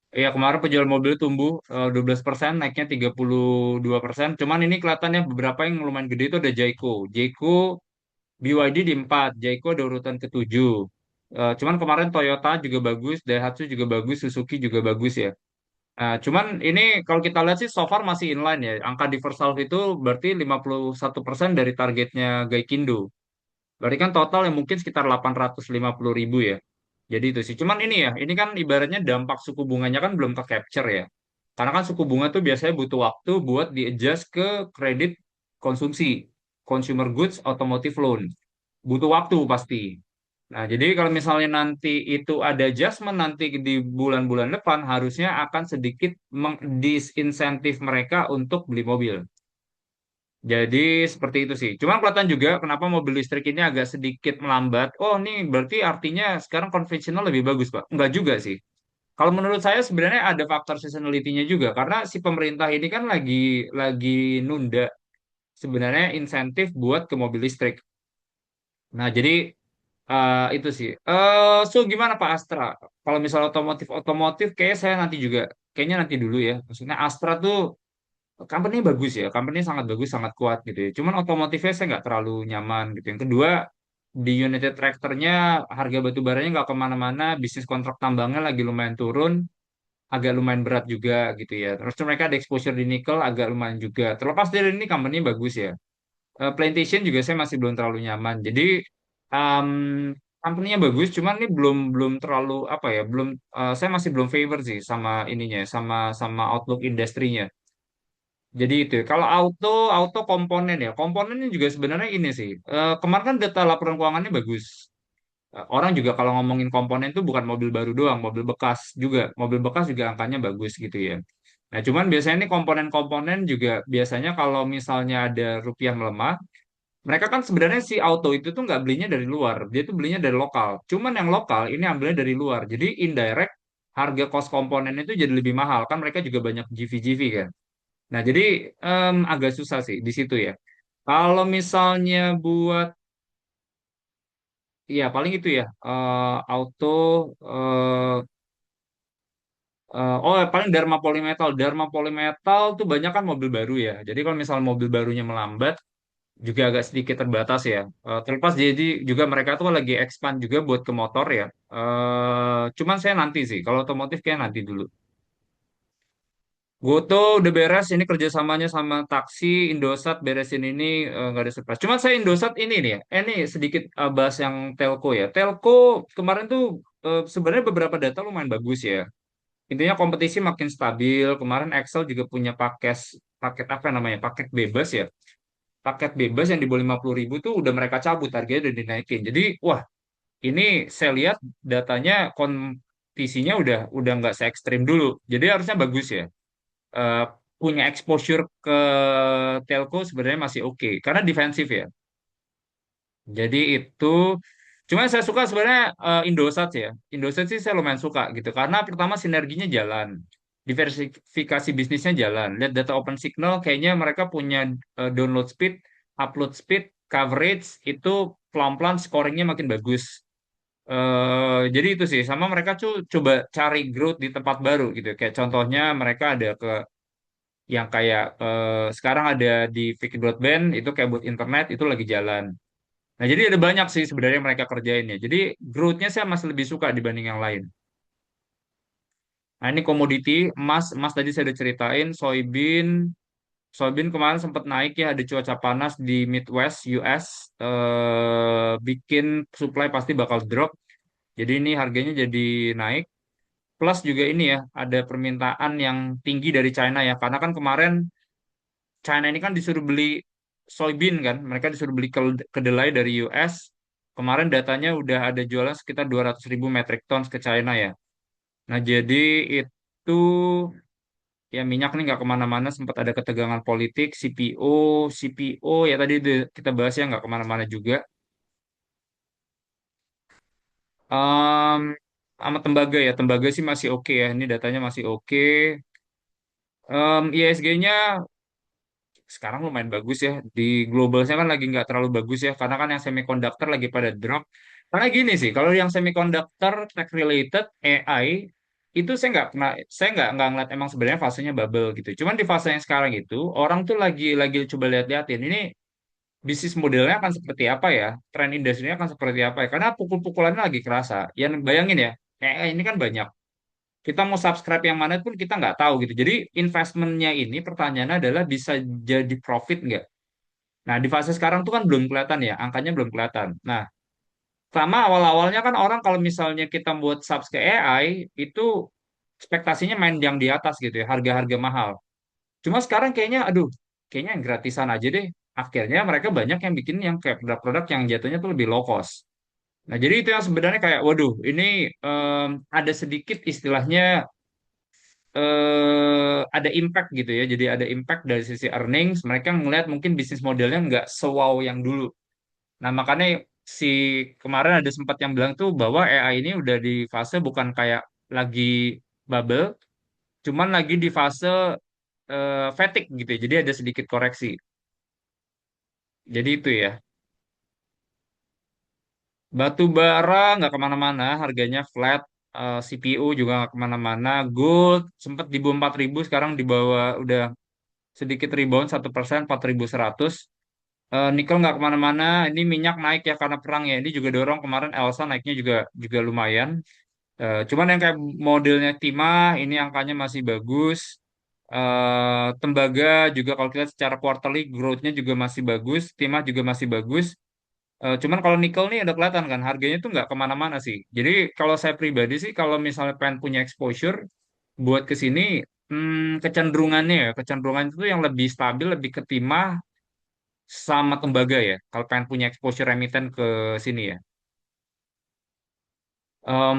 Iya, kemarin penjualan mobil tumbuh 12%, naiknya 32%. Cuman ini kelihatannya beberapa yang lumayan gede itu ada Jayco. Jayco, BYD di 4, Jayco ada urutan ke-7. Cuman kemarin Toyota juga bagus, Daihatsu juga bagus, Suzuki juga bagus ya. Cuman ini kalau kita lihat sih so far masih inline ya. Angka di first half itu berarti 51% dari targetnya Gaikindo. Berarti kan total yang mungkin sekitar 850 ribu ya. Jadi itu sih. Cuman ini ya, ini kan ibaratnya dampak suku bunganya kan belum ke capture ya. Karena kan suku bunga tuh biasanya butuh waktu buat di-adjust ke kredit konsumsi, consumer goods, automotive loan. Butuh waktu pasti. Nah, jadi kalau misalnya nanti itu ada adjustment nanti di bulan-bulan depan, harusnya akan sedikit mengdisinsentif mereka untuk beli mobil. Jadi seperti itu sih. Cuma kelihatan juga kenapa mobil listrik ini agak sedikit melambat. Oh, ini berarti artinya sekarang konvensional lebih bagus, Pak. Enggak juga sih. Kalau menurut saya sebenarnya ada faktor seasonality-nya juga karena si pemerintah ini kan lagi nunda sebenarnya insentif buat ke mobil listrik. Nah, jadi itu sih. So gimana Pak Astra? Kalau misal otomotif otomotif kayak saya nanti juga kayaknya nanti dulu ya. Maksudnya Astra tuh company bagus ya, company sangat bagus, sangat kuat gitu ya. Cuman otomotifnya saya nggak terlalu nyaman gitu. Yang kedua, di United Tractor-nya harga batu baranya nggak kemana-mana, bisnis kontrak tambangnya lagi lumayan turun, agak lumayan berat juga gitu ya. Terus mereka ada exposure di nikel agak lumayan juga. Terlepas dari ini company bagus ya. Plantation juga saya masih belum terlalu nyaman. Jadi um, company-nya bagus, cuman ini belum belum terlalu apa ya, belum saya masih belum favor sih sama ininya, sama sama outlook industrinya. Jadi itu, kalau auto komponen ya, komponennya juga sebenarnya ini sih. Kemarin kan data laporan keuangannya bagus. Orang juga kalau ngomongin komponen itu bukan mobil baru doang, mobil bekas juga angkanya bagus gitu ya. Nah, cuman biasanya ini komponen-komponen juga biasanya kalau misalnya ada rupiah melemah, mereka kan sebenarnya si auto itu tuh nggak belinya dari luar, dia tuh belinya dari lokal. Cuman yang lokal ini ambilnya dari luar, jadi indirect harga cost komponen itu jadi lebih mahal kan mereka juga banyak GV-GV kan. Nah, jadi agak susah sih di situ ya. Kalau misalnya buat Iya, paling itu ya. Auto, eh, oh paling Dharma Polymetal. Dharma Polymetal tuh banyak kan mobil baru ya. Jadi kalau misal mobil barunya melambat, juga agak sedikit terbatas ya. Terlepas jadi juga mereka tuh lagi expand juga buat ke motor ya. Cuman saya nanti sih, kalau otomotif kayak nanti dulu. Goto udah beres, ini kerjasamanya sama taksi, Indosat beresin ini nggak ada surprise. Cuman saya Indosat ini nih ya, ini sedikit bahas yang telco ya. Telco kemarin tuh sebenarnya beberapa data lumayan bagus ya. Intinya kompetisi makin stabil. Kemarin Excel juga punya paket apa namanya, paket bebas ya. Paket bebas yang di bawah 50.000 tuh udah mereka cabut, harganya udah dinaikin. Jadi, wah, ini saya lihat datanya kompetisinya udah nggak se ekstrim dulu. Jadi harusnya bagus ya. eh, Punya exposure ke telco sebenarnya masih oke karena defensif ya. Jadi itu cuma saya suka sebenarnya Indosat ya. Indosat sih saya lumayan suka gitu karena pertama sinerginya jalan. Diversifikasi bisnisnya jalan. Lihat data Open Signal kayaknya mereka punya download speed, upload speed, coverage itu pelan-pelan scoringnya makin bagus. Jadi itu sih sama mereka coba cari growth di tempat baru gitu. Kayak contohnya mereka ada ke yang kayak sekarang ada di Vicky Broadband itu kayak buat internet itu lagi jalan. Nah, jadi ada banyak sih sebenarnya yang mereka kerjain ya. Jadi growth-nya saya masih lebih suka dibanding yang lain. Nah, ini komoditi emas, emas tadi saya udah ceritain, soybean, soybean kemarin sempat naik ya, ada cuaca panas di Midwest US, bikin supply pasti bakal drop. Jadi ini harganya jadi naik. Plus juga ini ya, ada permintaan yang tinggi dari China ya, karena kan kemarin China ini kan disuruh beli soybean kan, mereka disuruh beli kedelai dari US. Kemarin datanya udah ada jualan sekitar 200.000 metric tons ke China ya. Nah jadi itu ya minyak nih nggak kemana-mana, sempat ada ketegangan politik, CPO ya tadi kita bahas ya nggak kemana-mana juga. Em, Sama tembaga ya, tembaga sih masih oke ya, ini datanya masih oke. ISG-nya sekarang lumayan bagus ya. Di globalnya kan lagi nggak terlalu bagus ya, karena kan yang semiconductor lagi pada drop. Karena gini sih, kalau yang semiconductor tech related AI itu saya nggak ngeliat emang sebenarnya fasenya bubble gitu. Cuman di fase yang sekarang itu orang tuh lagi coba lihat-liatin ini bisnis modelnya akan seperti apa ya, tren industrinya akan seperti apa ya. Karena pukul-pukulannya lagi kerasa. Yang bayangin ya, AI ini kan banyak. Kita mau subscribe yang mana pun kita nggak tahu gitu. Jadi investmentnya ini pertanyaannya adalah bisa jadi profit nggak? Nah, di fase sekarang tuh kan belum kelihatan ya, angkanya belum kelihatan. Nah, sama awal-awalnya kan orang kalau misalnya kita buat subs ke AI, itu ekspektasinya main yang di atas gitu ya, harga-harga mahal. Cuma sekarang kayaknya, aduh, kayaknya yang gratisan aja deh. Akhirnya mereka banyak yang bikin yang kayak produk-produk yang jatuhnya tuh lebih low cost. Nah, jadi itu yang sebenarnya kayak, waduh, ini ada sedikit istilahnya ada impact gitu ya. Jadi ada impact dari sisi earnings. Mereka ngelihat mungkin bisnis modelnya nggak sewow yang dulu. Nah, makanya si kemarin ada sempat yang bilang tuh bahwa AI ini udah di fase bukan kayak lagi bubble, cuman lagi di fase fatigue gitu ya. Jadi ada sedikit koreksi. Jadi itu ya. Batu bara nggak kemana-mana, harganya flat. CPU juga nggak kemana-mana. Gold sempat di bawah 4.000, sekarang di bawah udah sedikit rebound 1%, 4.100. Nikel nggak kemana-mana. Ini minyak naik ya karena perang ya. Ini juga dorong kemarin Elsa naiknya juga juga lumayan. Cuman yang kayak modelnya Timah ini angkanya masih bagus. Tembaga juga kalau kita lihat secara quarterly growth-nya juga masih bagus. Timah juga masih bagus. Cuman kalau nikel nih udah kelihatan kan harganya tuh nggak kemana-mana sih. Jadi kalau saya pribadi sih kalau misalnya pengen punya exposure buat ke sini, kecenderungannya ya kecenderungan itu yang lebih stabil, lebih ke timah sama tembaga ya. Kalau pengen punya exposure emiten ke sini ya.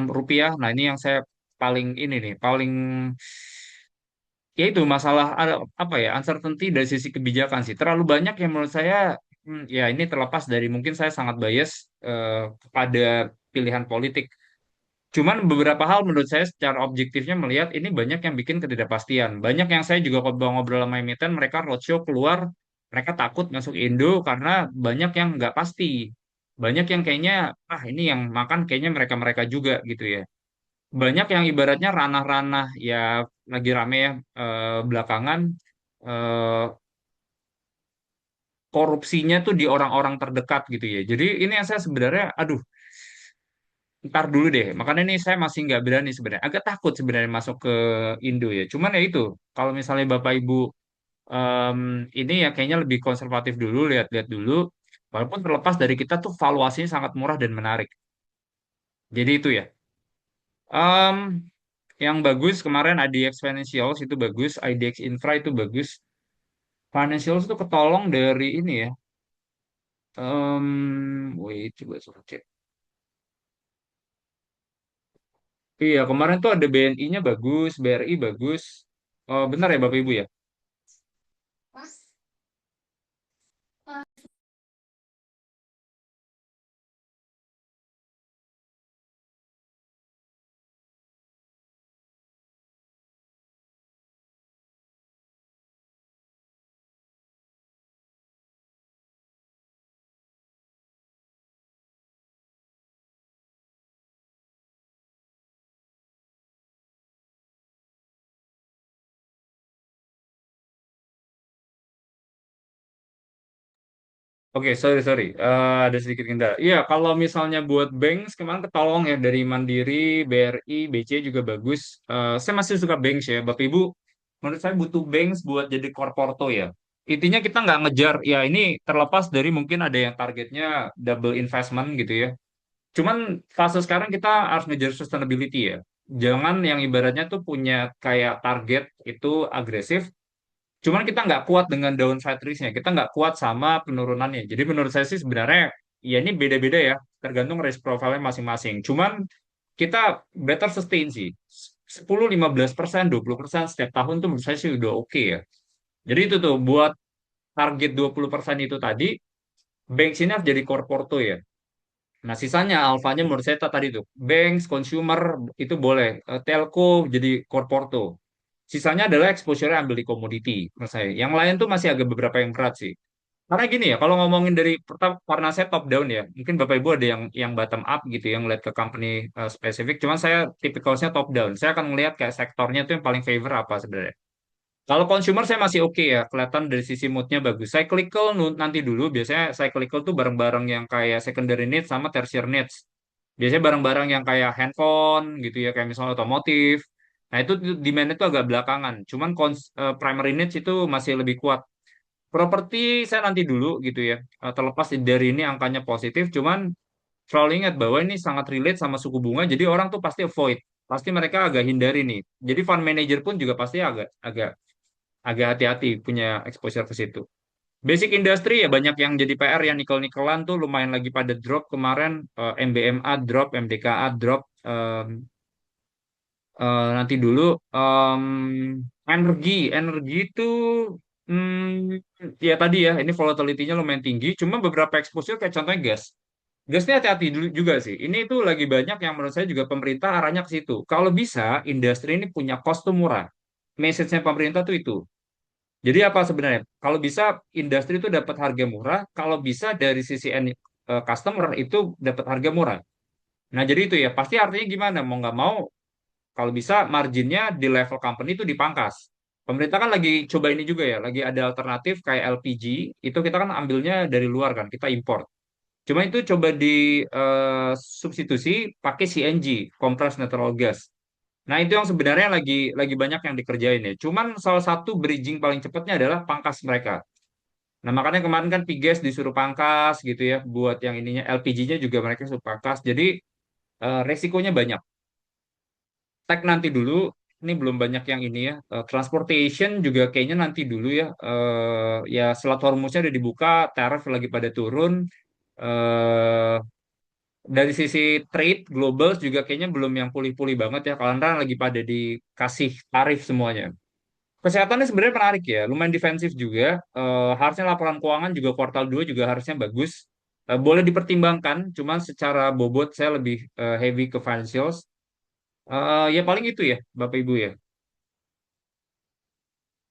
Rupiah, nah ini yang saya paling ini nih, paling ya itu masalah ada apa ya uncertainty dari sisi kebijakan sih. Terlalu banyak yang menurut saya ya ini terlepas dari mungkin saya sangat bias kepada pilihan politik. Cuman beberapa hal menurut saya secara objektifnya melihat ini banyak yang bikin ketidakpastian. Banyak yang saya juga ngobrol sama emiten, mereka roadshow keluar, mereka takut masuk Indo karena banyak yang nggak pasti. Banyak yang kayaknya, ah ini yang makan kayaknya mereka-mereka juga gitu ya. Banyak yang ibaratnya ranah-ranah ya lagi rame ya belakangan eh, korupsinya tuh di orang-orang terdekat gitu ya. Jadi ini yang saya sebenarnya, aduh, ntar dulu deh. Makanya ini saya masih nggak berani sebenarnya. Agak takut sebenarnya masuk ke Indo ya. Cuman ya itu, kalau misalnya Bapak Ibu em, ini ya kayaknya lebih konservatif dulu, lihat-lihat dulu. Walaupun terlepas dari kita tuh valuasinya sangat murah dan menarik. Jadi itu ya. Em, yang bagus kemarin IDX Financials itu bagus, IDX Infra itu bagus. Financials itu ketolong dari ini ya. Wait, coba saya cek. Iya, kemarin tuh ada BNI-nya bagus, BRI bagus. Oh, benar ya Bapak Ibu ya? Oke, sorry, sorry. Ada sedikit kendala. Iya, kalau misalnya buat banks, kemarin ketolong ya dari Mandiri, BRI, BC juga bagus. Saya masih suka banks ya. Bapak Ibu, menurut saya butuh banks buat jadi core porto ya. Intinya kita nggak ngejar, ya ini terlepas dari mungkin ada yang targetnya double investment gitu ya. Cuman fase sekarang kita harus ngejar sustainability ya. Jangan yang ibaratnya tuh punya kayak target itu agresif, cuman kita nggak kuat dengan downside risk-nya. Kita nggak kuat sama penurunannya. Jadi menurut saya sih sebenarnya ya ini beda-beda ya. Tergantung risk profile-nya masing-masing. Cuman kita better sustain sih. 10-15%, 20% setiap tahun tuh menurut saya sih udah oke ya. Jadi itu tuh buat target 20% itu tadi, bank sini harus jadi core porto ya. Nah, sisanya alfanya menurut saya tadi tuh, banks, consumer itu boleh. Telco jadi core porto. Sisanya adalah exposure ambil di komoditi menurut saya. Yang lain tuh masih agak beberapa yang berat sih. Karena gini ya, kalau ngomongin dari pertama karena saya top down ya, mungkin Bapak Ibu ada yang bottom up gitu, yang ngeliat ke company spesifik. Cuman saya tipikalnya top down. Saya akan ngelihat kayak sektornya tuh yang paling favor apa sebenarnya. Kalau consumer saya masih oke ya, kelihatan dari sisi moodnya bagus. Cyclical nanti dulu, biasanya cyclical tuh bareng-bareng yang kayak secondary needs sama tertiary needs. Biasanya barang-barang yang kayak handphone gitu ya, kayak misalnya otomotif. Nah itu demand itu agak belakangan. Cuman primary needs itu masih lebih kuat. Properti saya nanti dulu gitu ya. Terlepas dari ini angkanya positif, cuman selalu ingat bahwa ini sangat relate sama suku bunga. Jadi orang tuh pasti avoid. Pasti mereka agak hindari nih. Jadi fund manager pun juga pasti agak agak agak hati-hati punya exposure ke situ. Basic industry ya banyak yang jadi PR yang nikel-nikelan tuh lumayan lagi pada drop kemarin MBMA drop, MDKA drop nanti dulu em, energi itu ya tadi ya ini volatility-nya lumayan tinggi cuma beberapa exposure kayak contohnya gas. Gas ini hati-hati dulu juga sih. Ini tuh lagi banyak yang menurut saya juga pemerintah arahnya ke situ. Kalau bisa industri ini punya cost tuh murah. Message-nya pemerintah tuh itu. Jadi apa sebenarnya? Kalau bisa industri itu dapat harga murah, kalau bisa dari sisi customer itu dapat harga murah. Nah, jadi itu ya, pasti artinya gimana? Mau nggak mau, kalau bisa marginnya di level company itu dipangkas. Pemerintah kan lagi coba ini juga ya, lagi ada alternatif kayak LPG, itu kita kan ambilnya dari luar kan, kita import. Cuma itu coba di substitusi pakai CNG, compressed natural gas. Nah, itu yang sebenarnya lagi banyak yang dikerjain ya. Cuman salah satu bridging paling cepatnya adalah pangkas mereka. Nah, makanya kemarin kan Piges disuruh pangkas gitu ya, buat yang ininya LPG-nya juga mereka suruh pangkas. Jadi resikonya banyak. Tech nanti dulu, ini belum banyak yang ini ya. Transportation juga kayaknya nanti dulu ya. Ya selat Hormuznya udah dibuka, tarif lagi pada turun. Eh, dari sisi trade global juga kayaknya belum yang pulih-pulih banget ya. Karena lagi pada dikasih tarif semuanya. Kesehatannya sebenarnya menarik ya, lumayan defensif juga. Harusnya laporan keuangan juga kuartal 2 juga harusnya bagus. Boleh dipertimbangkan, cuman secara bobot saya lebih heavy ke financials. Ya paling itu ya, Bapak Ibu ya.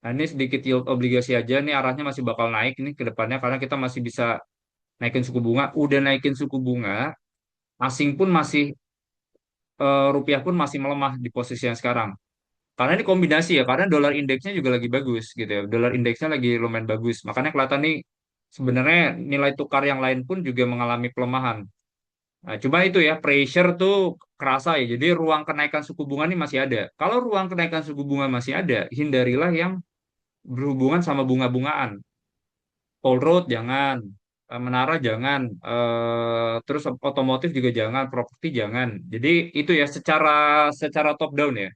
Nah, ini sedikit yield obligasi aja, nih arahnya masih bakal naik nih ke depannya karena kita masih bisa naikin suku bunga, udah naikin suku bunga, asing pun masih rupiah pun masih melemah di posisi yang sekarang. Karena ini kombinasi ya, karena dolar indeksnya juga lagi bagus gitu ya. Dolar indeksnya lagi lumayan bagus. Makanya kelihatan nih sebenarnya nilai tukar yang lain pun juga mengalami pelemahan. Nah, cuma itu ya, pressure tuh kerasa ya. Jadi ruang kenaikan suku bunga ini masih ada. Kalau ruang kenaikan suku bunga masih ada, hindarilah yang berhubungan sama bunga-bungaan. Toll road jangan, menara jangan, terus otomotif juga jangan, properti jangan. Jadi itu ya secara top down ya.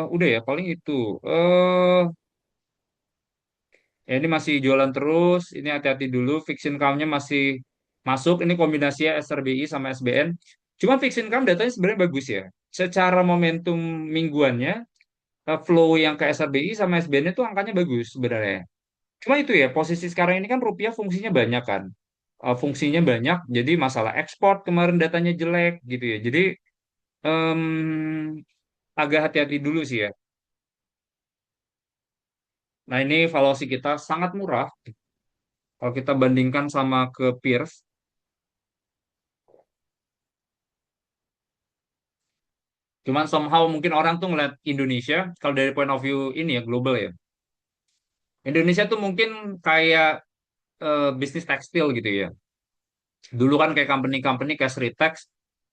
Udah ya paling itu. eh Ya ini masih jualan terus. Ini hati-hati dulu. Fixed income-nya masih masuk. Ini kombinasinya SRBI sama SBN. Cuma fixed income datanya sebenarnya bagus ya. Secara momentum mingguannya, flow yang ke SRBI sama SBN itu angkanya bagus sebenarnya. Cuma itu ya, posisi sekarang ini kan rupiah fungsinya banyak kan. Fungsinya banyak, jadi masalah ekspor kemarin datanya jelek gitu ya. Jadi em, agak hati-hati dulu sih ya. Nah ini valuasi kita sangat murah. Kalau kita bandingkan sama ke peers, cuman somehow mungkin orang tuh ngeliat Indonesia, kalau dari point of view ini ya global ya. Indonesia tuh mungkin kayak bisnis tekstil gitu ya. Dulu kan kayak company-company kayak Sritex,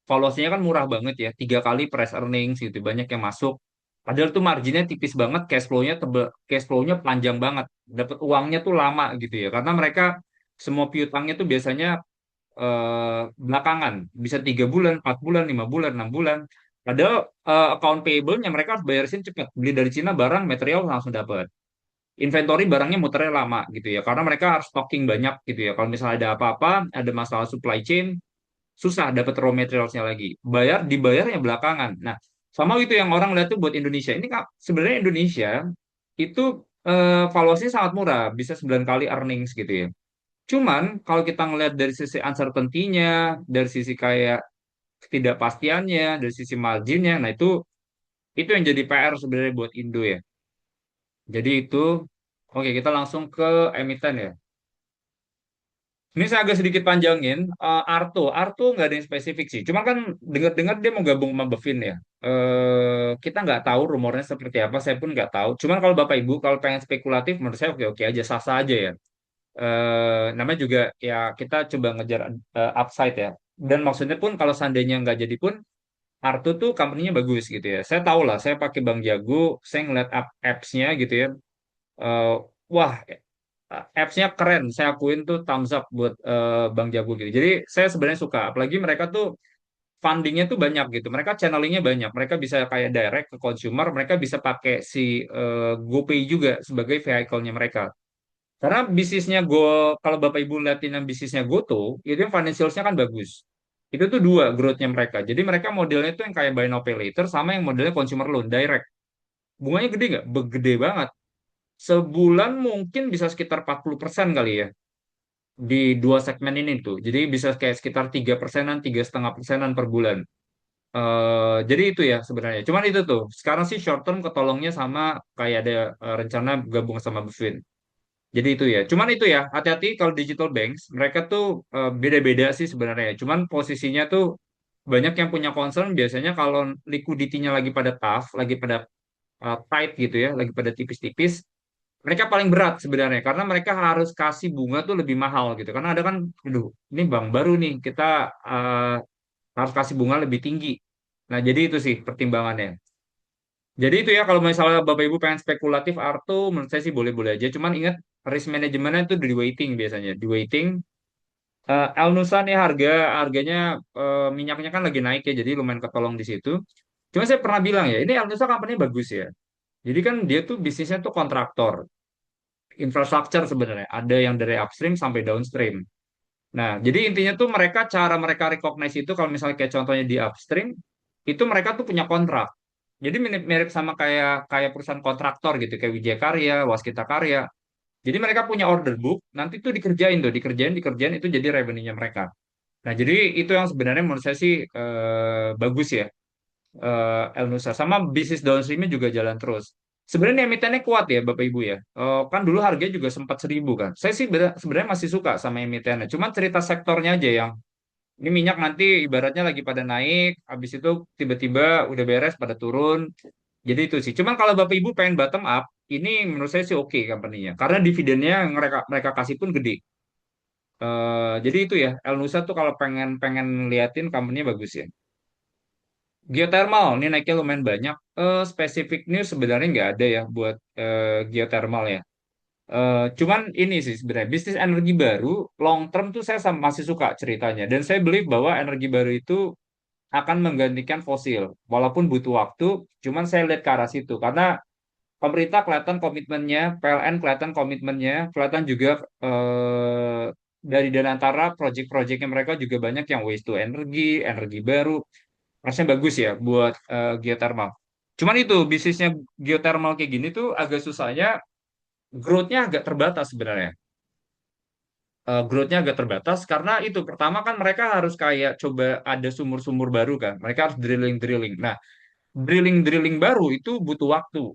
valuasinya kan murah banget ya, 3 kali price earnings gitu, banyak yang masuk. Padahal tuh marginnya tipis banget, cash flow-nya panjang banget, dapat uangnya tuh lama gitu ya, karena mereka semua piutangnya tuh biasanya belakangan, bisa 3 bulan, 4 bulan, 5 bulan, 6 bulan. Padahal account payable-nya mereka harus bayarin cepet. Beli dari Cina barang material langsung dapat. Inventory barangnya muternya lama gitu ya, karena mereka harus stocking banyak gitu ya. Kalau misalnya ada apa-apa, ada masalah supply chain, susah dapat raw materialsnya lagi. Dibayarnya belakangan. Nah, sama itu yang orang lihat tuh buat Indonesia. Ini Kak, sebenarnya Indonesia itu valuasinya sangat murah, bisa 9 kali earnings gitu ya. Cuman kalau kita ngelihat dari sisi uncertainty-nya, dari sisi kayak ketidakpastiannya, dari sisi marginnya, nah itu yang jadi PR sebenarnya buat Indo ya. Jadi itu, oke kita langsung ke emiten ya. Ini saya agak sedikit panjangin. Arto nggak ada yang spesifik sih. Cuma kan dengar-dengar dia mau gabung sama Bevin ya. Kita nggak tahu rumornya seperti apa. Saya pun nggak tahu. Cuman kalau Bapak Ibu kalau pengen spekulatif, menurut saya oke-oke aja, sah-sah aja ya. Namanya juga ya kita coba ngejar upside ya. Dan maksudnya pun kalau seandainya nggak jadi pun, Arto tuh company-nya bagus gitu ya. Saya tahu lah, saya pakai Bank Jago, saya ngeliat apps-nya gitu ya. Eh, Wah, apps-nya keren. Saya akuin tuh thumbs up buat Bang Jago gitu. Jadi saya sebenarnya suka. Apalagi mereka tuh fundingnya tuh banyak gitu. Mereka channelingnya banyak. Mereka bisa kayak direct ke consumer. Mereka bisa pakai si GoPay juga sebagai vehicle-nya mereka. Karena bisnisnya kalau Bapak Ibu liatin yang bisnisnya GoTo, itu yang financials-nya kan bagus. Itu tuh dua growth-nya mereka. Jadi mereka modelnya tuh yang kayak buy now pay later sama yang modelnya consumer loan direct. Bunganya gede nggak? Gede banget. Sebulan mungkin bisa sekitar 40% kali ya di dua segmen ini tuh. Jadi bisa kayak sekitar 3%-an, 3,5%-an per bulan. Jadi itu ya sebenarnya. Cuman itu tuh. Sekarang sih short term ketolongnya sama kayak ada rencana gabung sama Bevin. Jadi itu ya. Cuman itu ya. Hati-hati kalau digital banks. Mereka tuh beda-beda sih sebenarnya. Cuman posisinya tuh banyak yang punya concern biasanya kalau liquidity-nya lagi pada tough, lagi pada tight gitu ya, lagi pada tipis-tipis, mereka paling berat sebenarnya karena mereka harus kasih bunga tuh lebih mahal gitu karena ada kan aduh ini bank baru nih kita eh, harus kasih bunga lebih tinggi. Nah jadi itu sih pertimbangannya. Jadi itu ya kalau misalnya Bapak Ibu pengen spekulatif Arto menurut saya sih boleh-boleh aja, cuman ingat risk manajemennya itu di waiting biasanya di waiting. El Nusa nih harganya minyaknya kan lagi naik ya, jadi lumayan ketolong di situ. Cuma saya pernah bilang ya ini El Nusa company bagus ya, jadi kan dia tuh bisnisnya tuh kontraktor infrastruktur sebenarnya. Ada yang dari upstream sampai downstream. Nah, jadi intinya tuh cara mereka recognize itu kalau misalnya kayak contohnya di upstream, itu mereka tuh punya kontrak. Jadi mirip sama kayak kayak perusahaan kontraktor gitu, kayak Wijaya Karya, Waskita Karya. Jadi mereka punya order book, nanti tuh dikerjain itu jadi revenue-nya mereka. Nah, jadi itu yang sebenarnya menurut saya sih bagus ya, El Nusa. Sama bisnis downstream-nya juga jalan terus. Sebenarnya emitennya kuat ya Bapak Ibu ya. Kan dulu harganya juga sempat 1.000 kan. Saya sih sebenarnya masih suka sama emitennya. Cuman cerita sektornya aja yang ini minyak nanti ibaratnya lagi pada naik, habis itu tiba-tiba udah beres pada turun. Jadi itu sih. Cuman kalau Bapak Ibu pengen bottom up, ini menurut saya sih oke company-nya. Karena dividennya yang mereka mereka kasih pun gede. Jadi itu ya, El Nusa tuh kalau pengen pengen liatin company-nya bagus ya. Geothermal, ini naiknya lumayan banyak. Spesifik news sebenarnya nggak ada ya buat geothermal ya. Cuman ini sih sebenarnya bisnis energi baru long term tuh saya masih suka ceritanya dan saya believe bahwa energi baru itu akan menggantikan fosil walaupun butuh waktu. Cuman saya lihat ke arah situ karena pemerintah kelihatan komitmennya, PLN kelihatan komitmennya, kelihatan juga dari Danantara proyek-proyeknya mereka juga banyak yang waste to energi, energi baru. Rasanya bagus ya buat geothermal. Cuman itu bisnisnya geothermal kayak gini tuh agak susahnya, growth-nya agak terbatas sebenarnya. Growth-nya agak terbatas karena itu pertama kan mereka harus kayak coba ada sumur-sumur baru kan. Mereka harus drilling-drilling. Nah, drilling-drilling baru itu butuh waktu.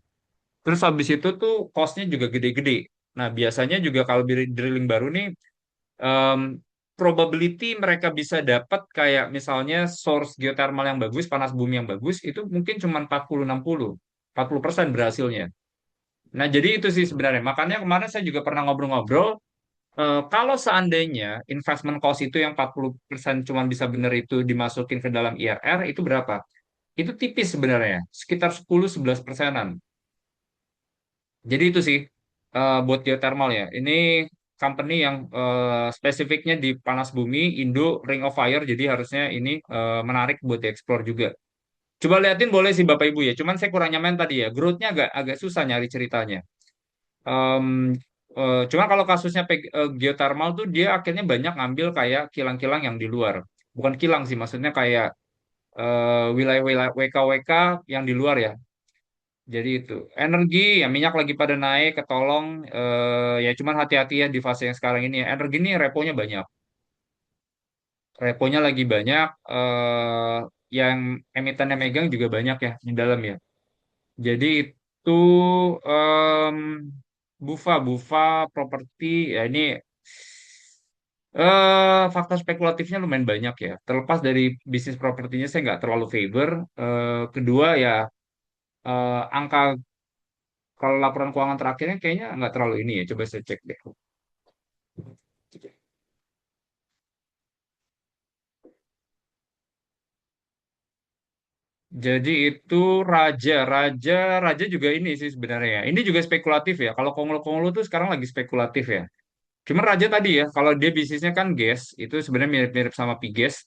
Terus habis itu tuh cost-nya juga gede-gede. Nah, biasanya juga kalau drilling baru nih, em, probability mereka bisa dapat kayak misalnya source geothermal yang bagus, panas bumi yang bagus, itu mungkin cuma 40-60, 40% berhasilnya. Nah, jadi itu sih sebenarnya. Makanya kemarin saya juga pernah ngobrol-ngobrol, kalau seandainya investment cost itu yang 40% cuma bisa benar itu dimasukin ke dalam IRR, itu berapa? Itu tipis sebenarnya, sekitar 10-11%-an. Jadi itu sih buat geothermal ya. Ini company yang spesifiknya di panas bumi, Indo, Ring of Fire, jadi harusnya ini menarik buat dieksplor juga. Coba liatin boleh sih Bapak Ibu ya. Cuman saya kurang nyaman tadi ya. Growth-nya agak agak susah nyari ceritanya. Em, cuma kalau kasusnya geothermal tuh dia akhirnya banyak ngambil kayak kilang-kilang yang di luar. Bukan kilang sih, maksudnya kayak wilayah-wilayah WK-WK yang di luar ya. Jadi itu energi ya minyak lagi pada naik, ketolong ya cuman hati-hati ya di fase yang sekarang ini ya. Energi ini reponya banyak, reponya lagi banyak. Yang emitennya megang juga banyak ya di dalam ya. Jadi itu em, Bufa, Bufa properti ya ini faktor spekulatifnya lumayan banyak ya. Terlepas dari bisnis propertinya saya nggak terlalu favor. Kedua ya angka kalau laporan keuangan terakhirnya kayaknya nggak terlalu ini ya. Coba saya cek deh. Jadi itu Raja, Raja, Raja juga ini sih sebenarnya ya. Ini juga spekulatif ya. Kalau Konglo-Konglo tuh sekarang lagi spekulatif ya. Cuma Raja tadi ya, kalau dia bisnisnya kan gas, itu sebenarnya mirip-mirip sama Piges.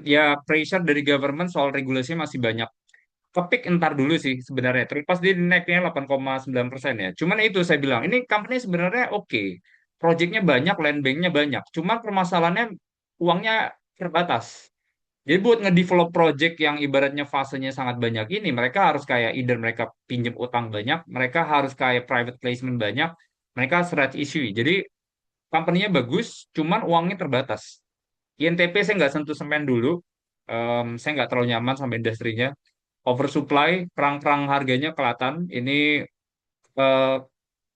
Ya pressure dari government soal regulasinya masih banyak. Kepik entar dulu sih sebenarnya. Terlepas dia naiknya 8,9% ya. Cuman itu saya bilang, ini company sebenarnya oke. Projectnya banyak, land banknya banyak. Cuma permasalahannya uangnya terbatas. Jadi buat ngedevelop project yang ibaratnya fasenya sangat banyak ini, mereka harus kayak either mereka pinjam utang banyak, mereka harus kayak private placement banyak, mereka stretch issue. Jadi company-nya bagus, cuman uangnya terbatas. INTP saya nggak sentuh semen dulu. Saya nggak terlalu nyaman sama industrinya. Oversupply, perang-perang harganya kelihatan. Ini eh,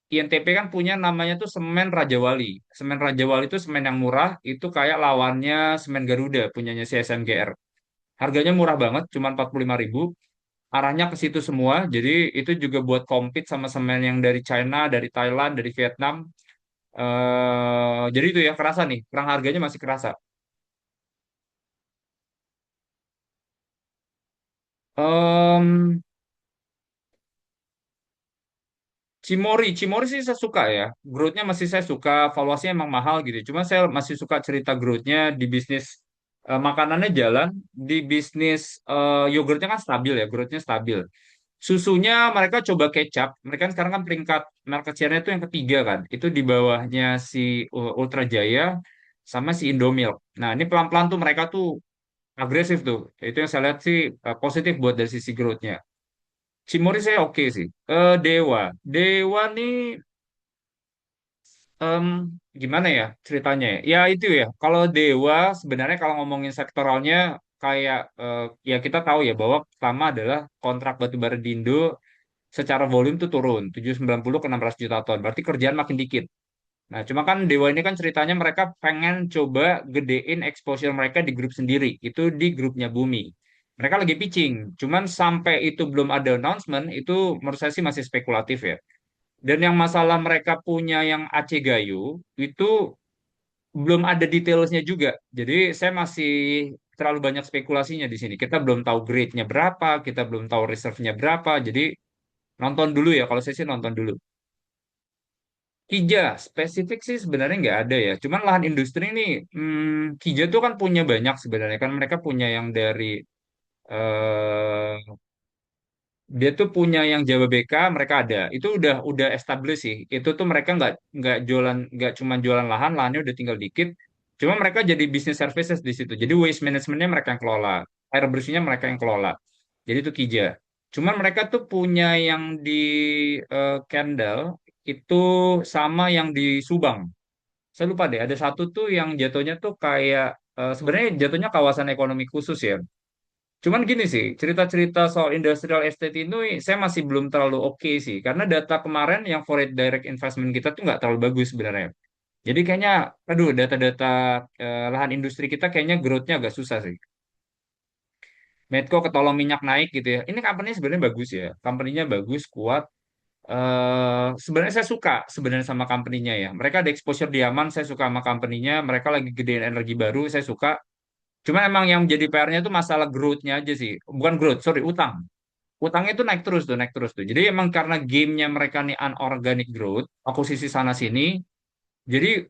INTP kan punya namanya tuh semen Raja Wali. Semen Raja Wali itu semen yang murah, itu kayak lawannya semen Garuda punyanya CSMGR. Harganya murah banget, cuma 45.000. Arahnya ke situ semua, jadi itu juga buat compete sama semen yang dari China, dari Thailand, dari Vietnam. Jadi itu ya kerasa nih, perang harganya masih kerasa. Em, Cimori sih saya suka ya. Growth-nya masih saya suka, valuasinya emang mahal gitu. Cuma saya masih suka cerita growth-nya di bisnis makanannya jalan, di bisnis yogurtnya kan stabil ya, growth-nya stabil. Susunya mereka coba kecap. Mereka kan sekarang kan peringkat market share-nya itu yang ketiga kan. Itu di bawahnya si Ultra Jaya sama si Indomilk. Nah, ini pelan-pelan tuh mereka tuh agresif tuh. Itu yang saya lihat sih positif buat dari sisi growth-nya. Cimori saya oke sih. Dewa. Dewa nih em, gimana ya ceritanya ya? Ya itu ya. Kalau Dewa sebenarnya kalau ngomongin sektoralnya kayak ya kita tahu ya bahwa pertama adalah kontrak batubara di Indo. secara volume tuh turun 790 ke 600 juta ton. Berarti kerjaan makin dikit. Nah, cuma kan Dewa ini kan ceritanya mereka pengen coba gedein exposure mereka di grup sendiri. Itu di grupnya Bumi. Mereka lagi pitching. Cuman sampai itu belum ada announcement, itu menurut saya sih masih spekulatif ya. Dan yang masalah mereka punya yang Aceh Gayo, itu belum ada detailsnya juga. Jadi saya masih terlalu banyak spekulasinya di sini. Kita belum tahu grade-nya berapa, kita belum tahu reserve-nya berapa. Jadi nonton dulu ya. Kalau saya sih nonton dulu. Kija, spesifik sih sebenarnya nggak ada ya. Cuman lahan industri ini, Kija tuh kan punya banyak sebenarnya. Kan mereka punya yang dari, eh dia tuh punya yang Jawa BK, mereka ada. Itu udah established sih. Itu tuh mereka nggak jualan, nggak cuma jualan lahan, lahannya udah tinggal dikit. Cuma mereka jadi business services di situ. Jadi waste managementnya mereka yang kelola, air bersihnya mereka yang kelola. Jadi itu Kija. Cuman mereka tuh punya yang di Kendal itu sama yang di Subang. Saya lupa deh, ada satu tuh yang jatuhnya tuh kayak, sebenarnya jatuhnya kawasan ekonomi khusus ya. Cuman gini sih, cerita-cerita soal industrial estate ini saya masih belum terlalu oke sih, karena data kemarin yang foreign direct investment kita tuh nggak terlalu bagus sebenarnya. Jadi kayaknya, aduh, data-data lahan industri kita kayaknya growth-nya agak susah sih. Medco ketolong minyak naik gitu ya. Ini company sebenarnya bagus ya, company-nya bagus, kuat. Sebenarnya saya suka sebenarnya sama company-nya ya. Mereka ada exposure di Yaman, saya suka sama company-nya. Mereka lagi gedein energi baru, saya suka. Cuma emang yang jadi PR-nya itu masalah growth-nya aja sih. Bukan growth, sorry, utang. Utangnya itu naik terus tuh, naik terus tuh. Jadi emang karena gamenya mereka nih unorganic growth, akuisisi sana sini, jadi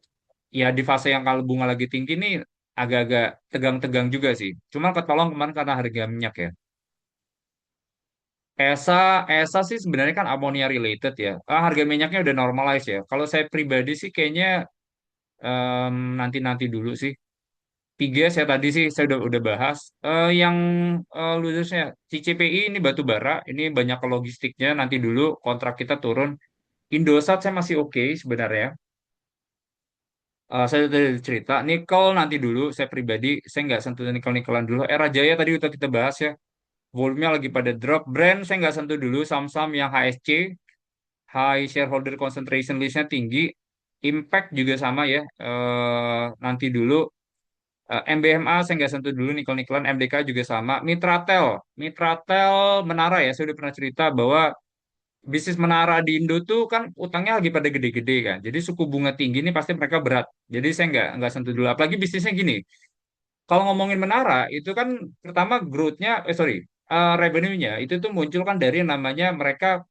ya di fase yang kalau bunga lagi tinggi nih agak-agak tegang-tegang juga sih. Cuma ketolong kemarin karena harga minyak ya. ESA, ESA sih sebenarnya kan ammonia related ya. Harga minyaknya udah normalize ya. Kalau saya pribadi sih kayaknya nanti-nanti dulu sih. Tiga saya tadi sih saya udah bahas. Yang losersnya CCPI ini batu bara, ini banyak ke logistiknya. Nanti dulu kontrak kita turun. Indosat saya masih oke sebenarnya. Saya tadi cerita nikel nanti dulu. Saya pribadi saya nggak sentuh nikel-nikelan dulu. Era Jaya tadi udah kita bahas ya. Volumenya lagi pada drop. Brand saya nggak sentuh dulu. Saham-saham yang HSC, High Shareholder Concentration listnya tinggi. Impact juga sama ya. Nanti dulu. MBMA saya nggak sentuh dulu, nikel-nikelan. MDK juga sama. Mitratel, Mitratel Menara ya. Saya udah pernah cerita bahwa bisnis menara di Indo tuh kan utangnya lagi pada gede-gede kan. Jadi suku bunga tinggi ini pasti mereka berat. Jadi saya nggak sentuh dulu. Apalagi bisnisnya gini. Kalau ngomongin menara itu kan pertama growth-nya, sorry, revenue-nya itu tuh muncul kan dari yang namanya mereka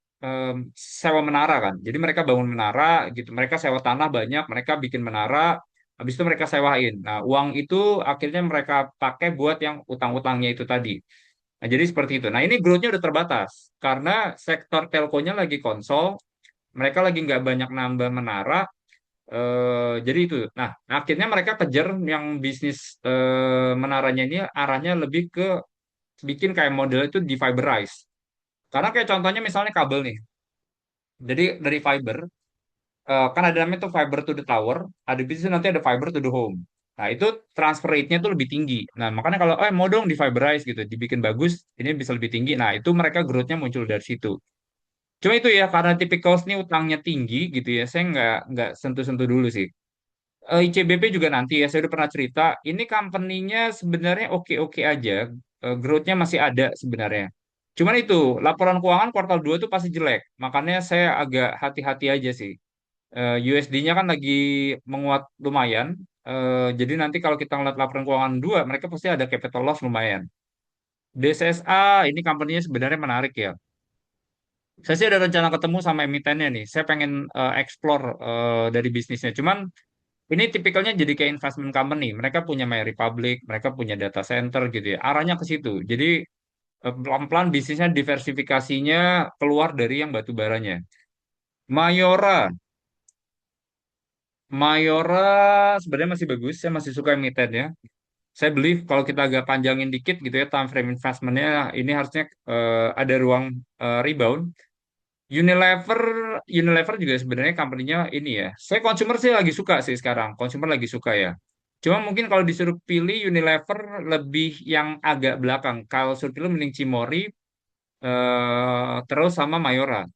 sewa menara kan. Jadi mereka bangun menara gitu. Mereka sewa tanah banyak, mereka bikin menara. Habis itu mereka sewain. Nah, uang itu akhirnya mereka pakai buat yang utang-utangnya itu tadi. Nah, jadi seperti itu. Nah, ini growth-nya udah terbatas karena sektor telkonya lagi konsol, mereka lagi nggak banyak nambah menara, jadi itu. Nah, akhirnya mereka kejar yang bisnis menaranya ini arahnya lebih ke bikin kayak model itu di fiberize. Karena kayak contohnya misalnya kabel nih. Jadi dari fiber, kan ada namanya tuh fiber to the tower, ada bisnis nanti ada fiber to the home. Nah, itu transfer rate-nya tuh lebih tinggi. Nah, makanya kalau mau dong di fiberize gitu, dibikin bagus, ini bisa lebih tinggi. Nah, itu mereka growth-nya muncul dari situ. Cuma itu ya karena tipikal ini utangnya tinggi gitu ya, saya nggak sentuh-sentuh dulu sih. ICBP juga nanti ya, saya udah pernah cerita, ini company-nya sebenarnya oke-oke aja, growth-nya masih ada sebenarnya. Cuman itu, laporan keuangan kuartal 2 tuh pasti jelek, makanya saya agak hati-hati aja sih. USD-nya kan lagi menguat lumayan, jadi nanti kalau kita ngeliat laporan keuangan 2, mereka pasti ada capital loss lumayan. DSSA, ini company-nya sebenarnya menarik ya. Saya sih ada rencana ketemu sama emitennya nih, saya pengen explore dari bisnisnya. Cuman ini tipikalnya jadi kayak investment company. Mereka punya My Republic, mereka punya data center gitu ya. Arahnya ke situ. Jadi pelan-pelan bisnisnya diversifikasinya keluar dari yang batu baranya. Mayora, Mayora sebenarnya masih bagus. Saya masih suka emitennya. Saya believe kalau kita agak panjangin dikit gitu ya time frame investmentnya ini harusnya ada ruang rebound. Unilever, Unilever juga sebenarnya company-nya ini ya. Saya consumer sih lagi suka sih sekarang. Consumer lagi suka ya. Cuma mungkin kalau disuruh pilih Unilever lebih yang agak belakang. Kalau suruh pilih mending Cimory, terus sama Mayora.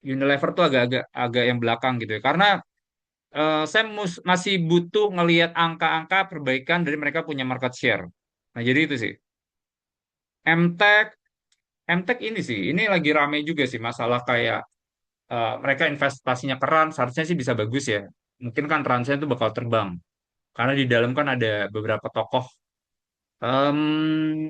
Unilever tuh agak-agak agak yang belakang gitu ya. Karena saya masih butuh ngelihat angka-angka perbaikan dari mereka punya market share. Nah, jadi itu sih. MTech, MTech ini sih, ini lagi rame juga sih masalah kayak mereka investasinya keran, seharusnya sih bisa bagus ya. Mungkin kan transnya itu bakal terbang. Karena di dalam kan ada beberapa tokoh. Em,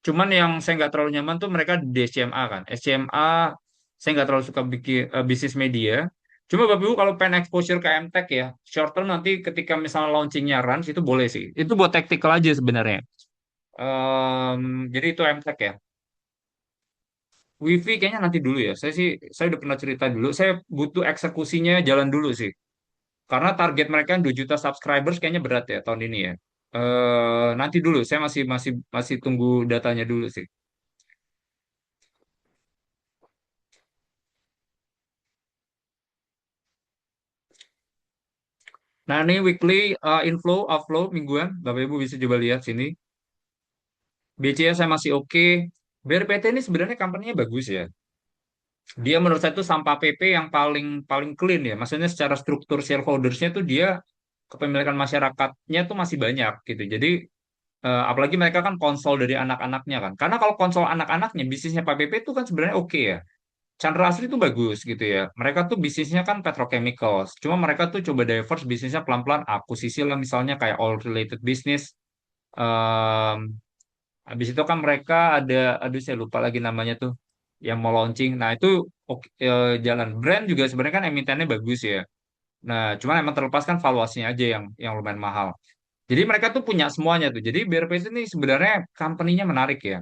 Cuman yang saya nggak terlalu nyaman tuh mereka di SCMA kan. SCMA saya nggak terlalu suka bikin bisnis media. Cuma Bapak Ibu kalau pengen exposure ke MTech ya, short term nanti ketika misalnya launchingnya runs itu boleh sih. Itu buat tactical aja sebenarnya. Jadi itu MTech ya. WiFi kayaknya nanti dulu ya. Saya udah pernah cerita dulu. Saya butuh eksekusinya jalan dulu sih. Karena target mereka 2 juta subscribers kayaknya berat ya tahun ini ya. Nanti dulu. Saya masih masih masih tunggu datanya dulu sih. Nah, ini weekly inflow, outflow mingguan. Bapak Ibu bisa coba lihat sini. BCA saya masih oke. BRPT ini sebenarnya company-nya bagus ya. Dia menurut saya itu sampah PP yang paling paling clean ya. Maksudnya secara struktur shareholders-nya tuh dia kepemilikan masyarakatnya tuh masih banyak gitu. Jadi apalagi mereka kan konsol dari anak-anaknya kan. Karena kalau konsol anak-anaknya bisnisnya Pak PP itu kan sebenarnya oke ya. Chandra Asri itu bagus gitu ya. Mereka tuh bisnisnya kan petrochemicals. Cuma mereka tuh coba diverse bisnisnya pelan-pelan. Akuisisi lah misalnya kayak all related business. Em, Habis itu kan mereka ada, aduh saya lupa lagi namanya tuh, yang mau launching. Nah itu oke, jalan. Brand juga sebenarnya kan emitennya bagus ya. Nah cuman emang terlepas kan valuasinya aja yang lumayan mahal. Jadi mereka tuh punya semuanya tuh. Jadi BRPC ini sebenarnya company-nya menarik ya.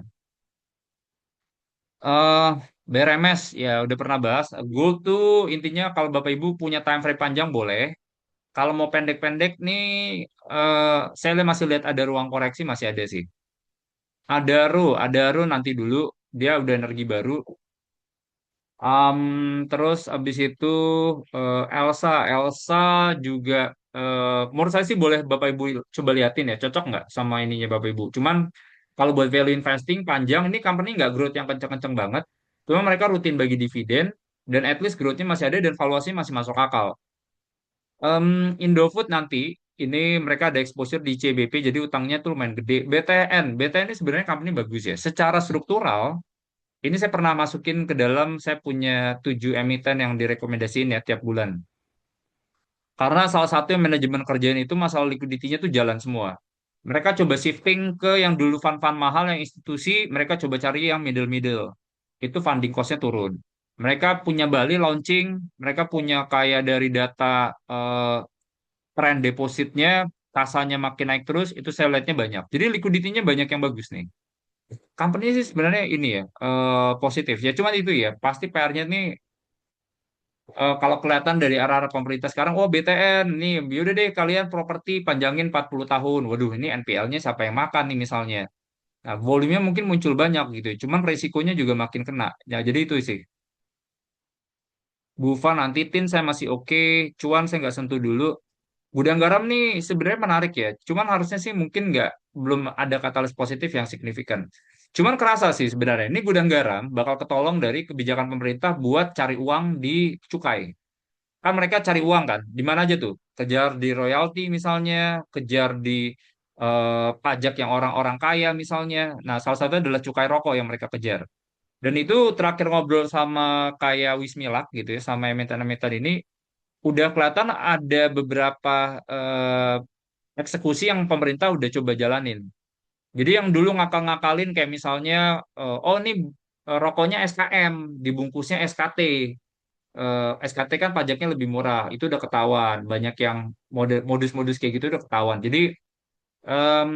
eh BRMS ya udah pernah bahas. Gold tuh intinya kalau Bapak Ibu punya time frame panjang boleh. Kalau mau pendek-pendek nih, masih lihat ada ruang koreksi masih ada sih. Ada nanti dulu dia udah energi baru. Terus abis itu Elsa juga menurut saya sih boleh Bapak Ibu coba liatin ya, cocok nggak sama ininya Bapak Ibu. Cuman kalau buat value investing panjang, ini company nggak growth yang kenceng-kenceng banget. Cuma mereka rutin bagi dividen dan at least growth-nya masih ada dan valuasi masih masuk akal. Indofood nanti ini mereka ada exposure di CBP jadi utangnya tuh lumayan gede. BTN ini sebenarnya company bagus ya. Secara struktural ini saya pernah masukin ke dalam, saya punya 7 emiten yang direkomendasiin ya tiap bulan. Karena salah satu yang manajemen kerjaan itu masalah liquidity-nya tuh jalan semua. Mereka coba shifting ke yang dulu fund-fund mahal yang institusi, mereka coba cari yang middle-middle. Itu funding cost-nya turun. Mereka punya Bali launching, mereka punya kayak dari data tren depositnya, kasanya makin naik terus, itu saya lihatnya banyak. Jadi liquidity-nya banyak yang bagus nih. Company sih sebenarnya ini ya positif ya, cuman itu ya pasti PR-nya nih kalau kelihatan dari arah-arah pemerintah sekarang, oh BTN nih, yaudah deh kalian properti panjangin 40 tahun. Waduh, ini NPL-nya siapa yang makan nih misalnya. Nah, volumenya mungkin muncul banyak gitu, cuman resikonya juga makin kena. Ya, jadi itu sih. Bufa nanti tin saya masih oke, cuan saya nggak sentuh dulu. Gudang garam nih sebenarnya menarik ya, cuman harusnya sih mungkin nggak belum ada katalis positif yang signifikan. Cuman kerasa sih sebenarnya ini gudang garam bakal ketolong dari kebijakan pemerintah buat cari uang di cukai. Kan mereka cari uang kan, di mana aja tuh? Kejar di royalti misalnya, kejar di pajak yang orang-orang kaya misalnya. Nah, salah satunya adalah cukai rokok yang mereka kejar. Dan itu terakhir ngobrol sama kayak Wismilak gitu ya, sama emiten-emiten ini, udah kelihatan ada beberapa eksekusi yang pemerintah udah coba jalanin. Jadi yang dulu ngakal-ngakalin kayak misalnya, oh ini rokoknya SKM, dibungkusnya SKT. SKT kan pajaknya lebih murah, itu udah ketahuan. Banyak yang modus-modus kayak gitu udah ketahuan. Jadi em,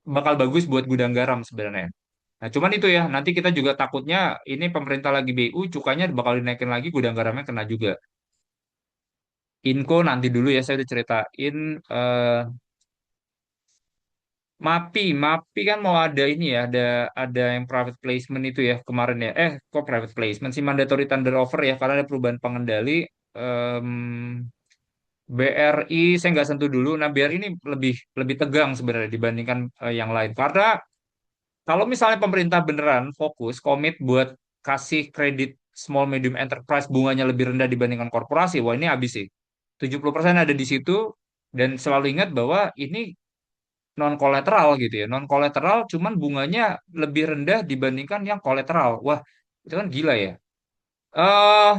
bakal bagus buat gudang garam sebenarnya. Nah, cuman itu ya, nanti kita juga takutnya ini pemerintah lagi BU, cukanya bakal dinaikin lagi, gudang garamnya kena juga. Inco nanti dulu ya, saya udah ceritain. eh Mapi kan mau ada ini ya, ada yang private placement itu ya kemarin ya. Kok private placement sih mandatory tender offer ya, karena ada perubahan pengendali. Em, BRI saya nggak sentuh dulu. Nah, BRI ini lebih lebih tegang sebenarnya dibandingkan yang lain. Karena Kalau misalnya pemerintah beneran fokus komit buat kasih kredit small medium enterprise bunganya lebih rendah dibandingkan korporasi, wah ini habis sih. 70% ada di situ dan selalu ingat bahwa ini non kolateral gitu ya. Non kolateral cuman bunganya lebih rendah dibandingkan yang kolateral. Wah, itu kan gila ya. Eh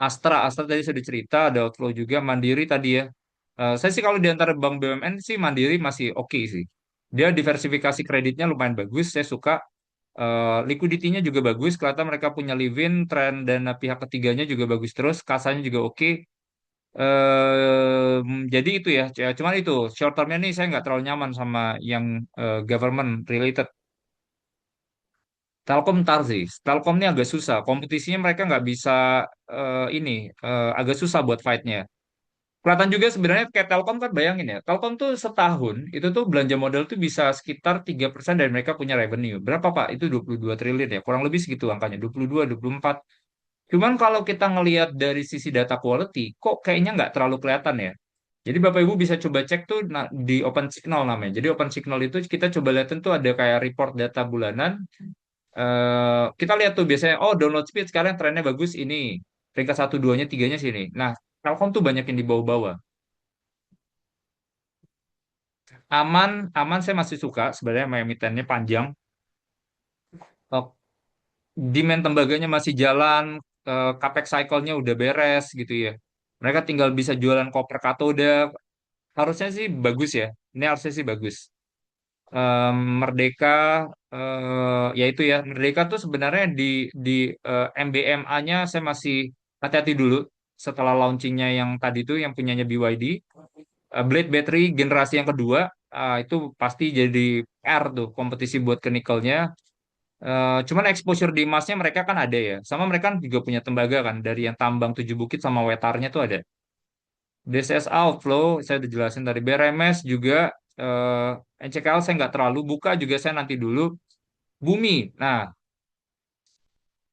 Astra tadi sudah cerita, ada Outflow juga, Mandiri tadi ya. Saya sih kalau di antara bank BUMN sih Mandiri masih oke sih. Dia diversifikasi kreditnya lumayan bagus, saya suka. Liquidity-nya juga bagus, kelihatan mereka punya live-in, tren dana pihak ketiganya juga bagus terus, kasanya juga oke. Jadi itu ya, cuman itu short termnya nih saya nggak terlalu nyaman sama yang government related. Telkom ntar sih, Telkom ini agak susah, kompetisinya mereka nggak bisa ini agak susah buat fight-nya. Kelihatan juga sebenarnya kayak Telkom kan bayangin ya, Telkom tuh setahun itu tuh belanja modal tuh bisa sekitar 3% dari mereka punya revenue. Berapa Pak? Itu 22 triliun ya, kurang lebih segitu angkanya, 22, 24. Cuman kalau kita ngelihat dari sisi data quality, kok kayaknya nggak terlalu kelihatan ya. Jadi Bapak Ibu bisa coba cek tuh di Open Signal namanya. Jadi Open Signal itu kita coba lihat tuh ada kayak report data bulanan. Kita lihat tuh biasanya, oh download speed sekarang trennya bagus ini. Peringkat satu, duanya, tiganya sini. Nah, Telkom tuh banyak yang di bawah-bawah. Aman, aman saya masih suka sebenarnya sama emitennya panjang. Eh, Demand tembaganya masih jalan, capex cycle-nya udah beres gitu ya. Mereka tinggal bisa jualan koper katoda. Harusnya sih bagus ya. Ini harusnya sih bagus. Merdeka, ya itu ya. Merdeka tuh sebenarnya di MBMA-nya saya masih hati-hati dulu setelah launchingnya yang tadi tuh yang punyanya BYD. Blade Battery generasi yang kedua, itu pasti jadi R tuh kompetisi buat ke nikelnya. Cuman exposure di emasnya mereka kan ada ya. Sama mereka kan juga punya tembaga kan. Dari yang tambang Tujuh Bukit sama wetarnya tuh ada. DCS Outflow, saya udah jelasin dari BRMS juga. NCKL saya nggak terlalu buka juga saya nanti dulu. Bumi. Nah,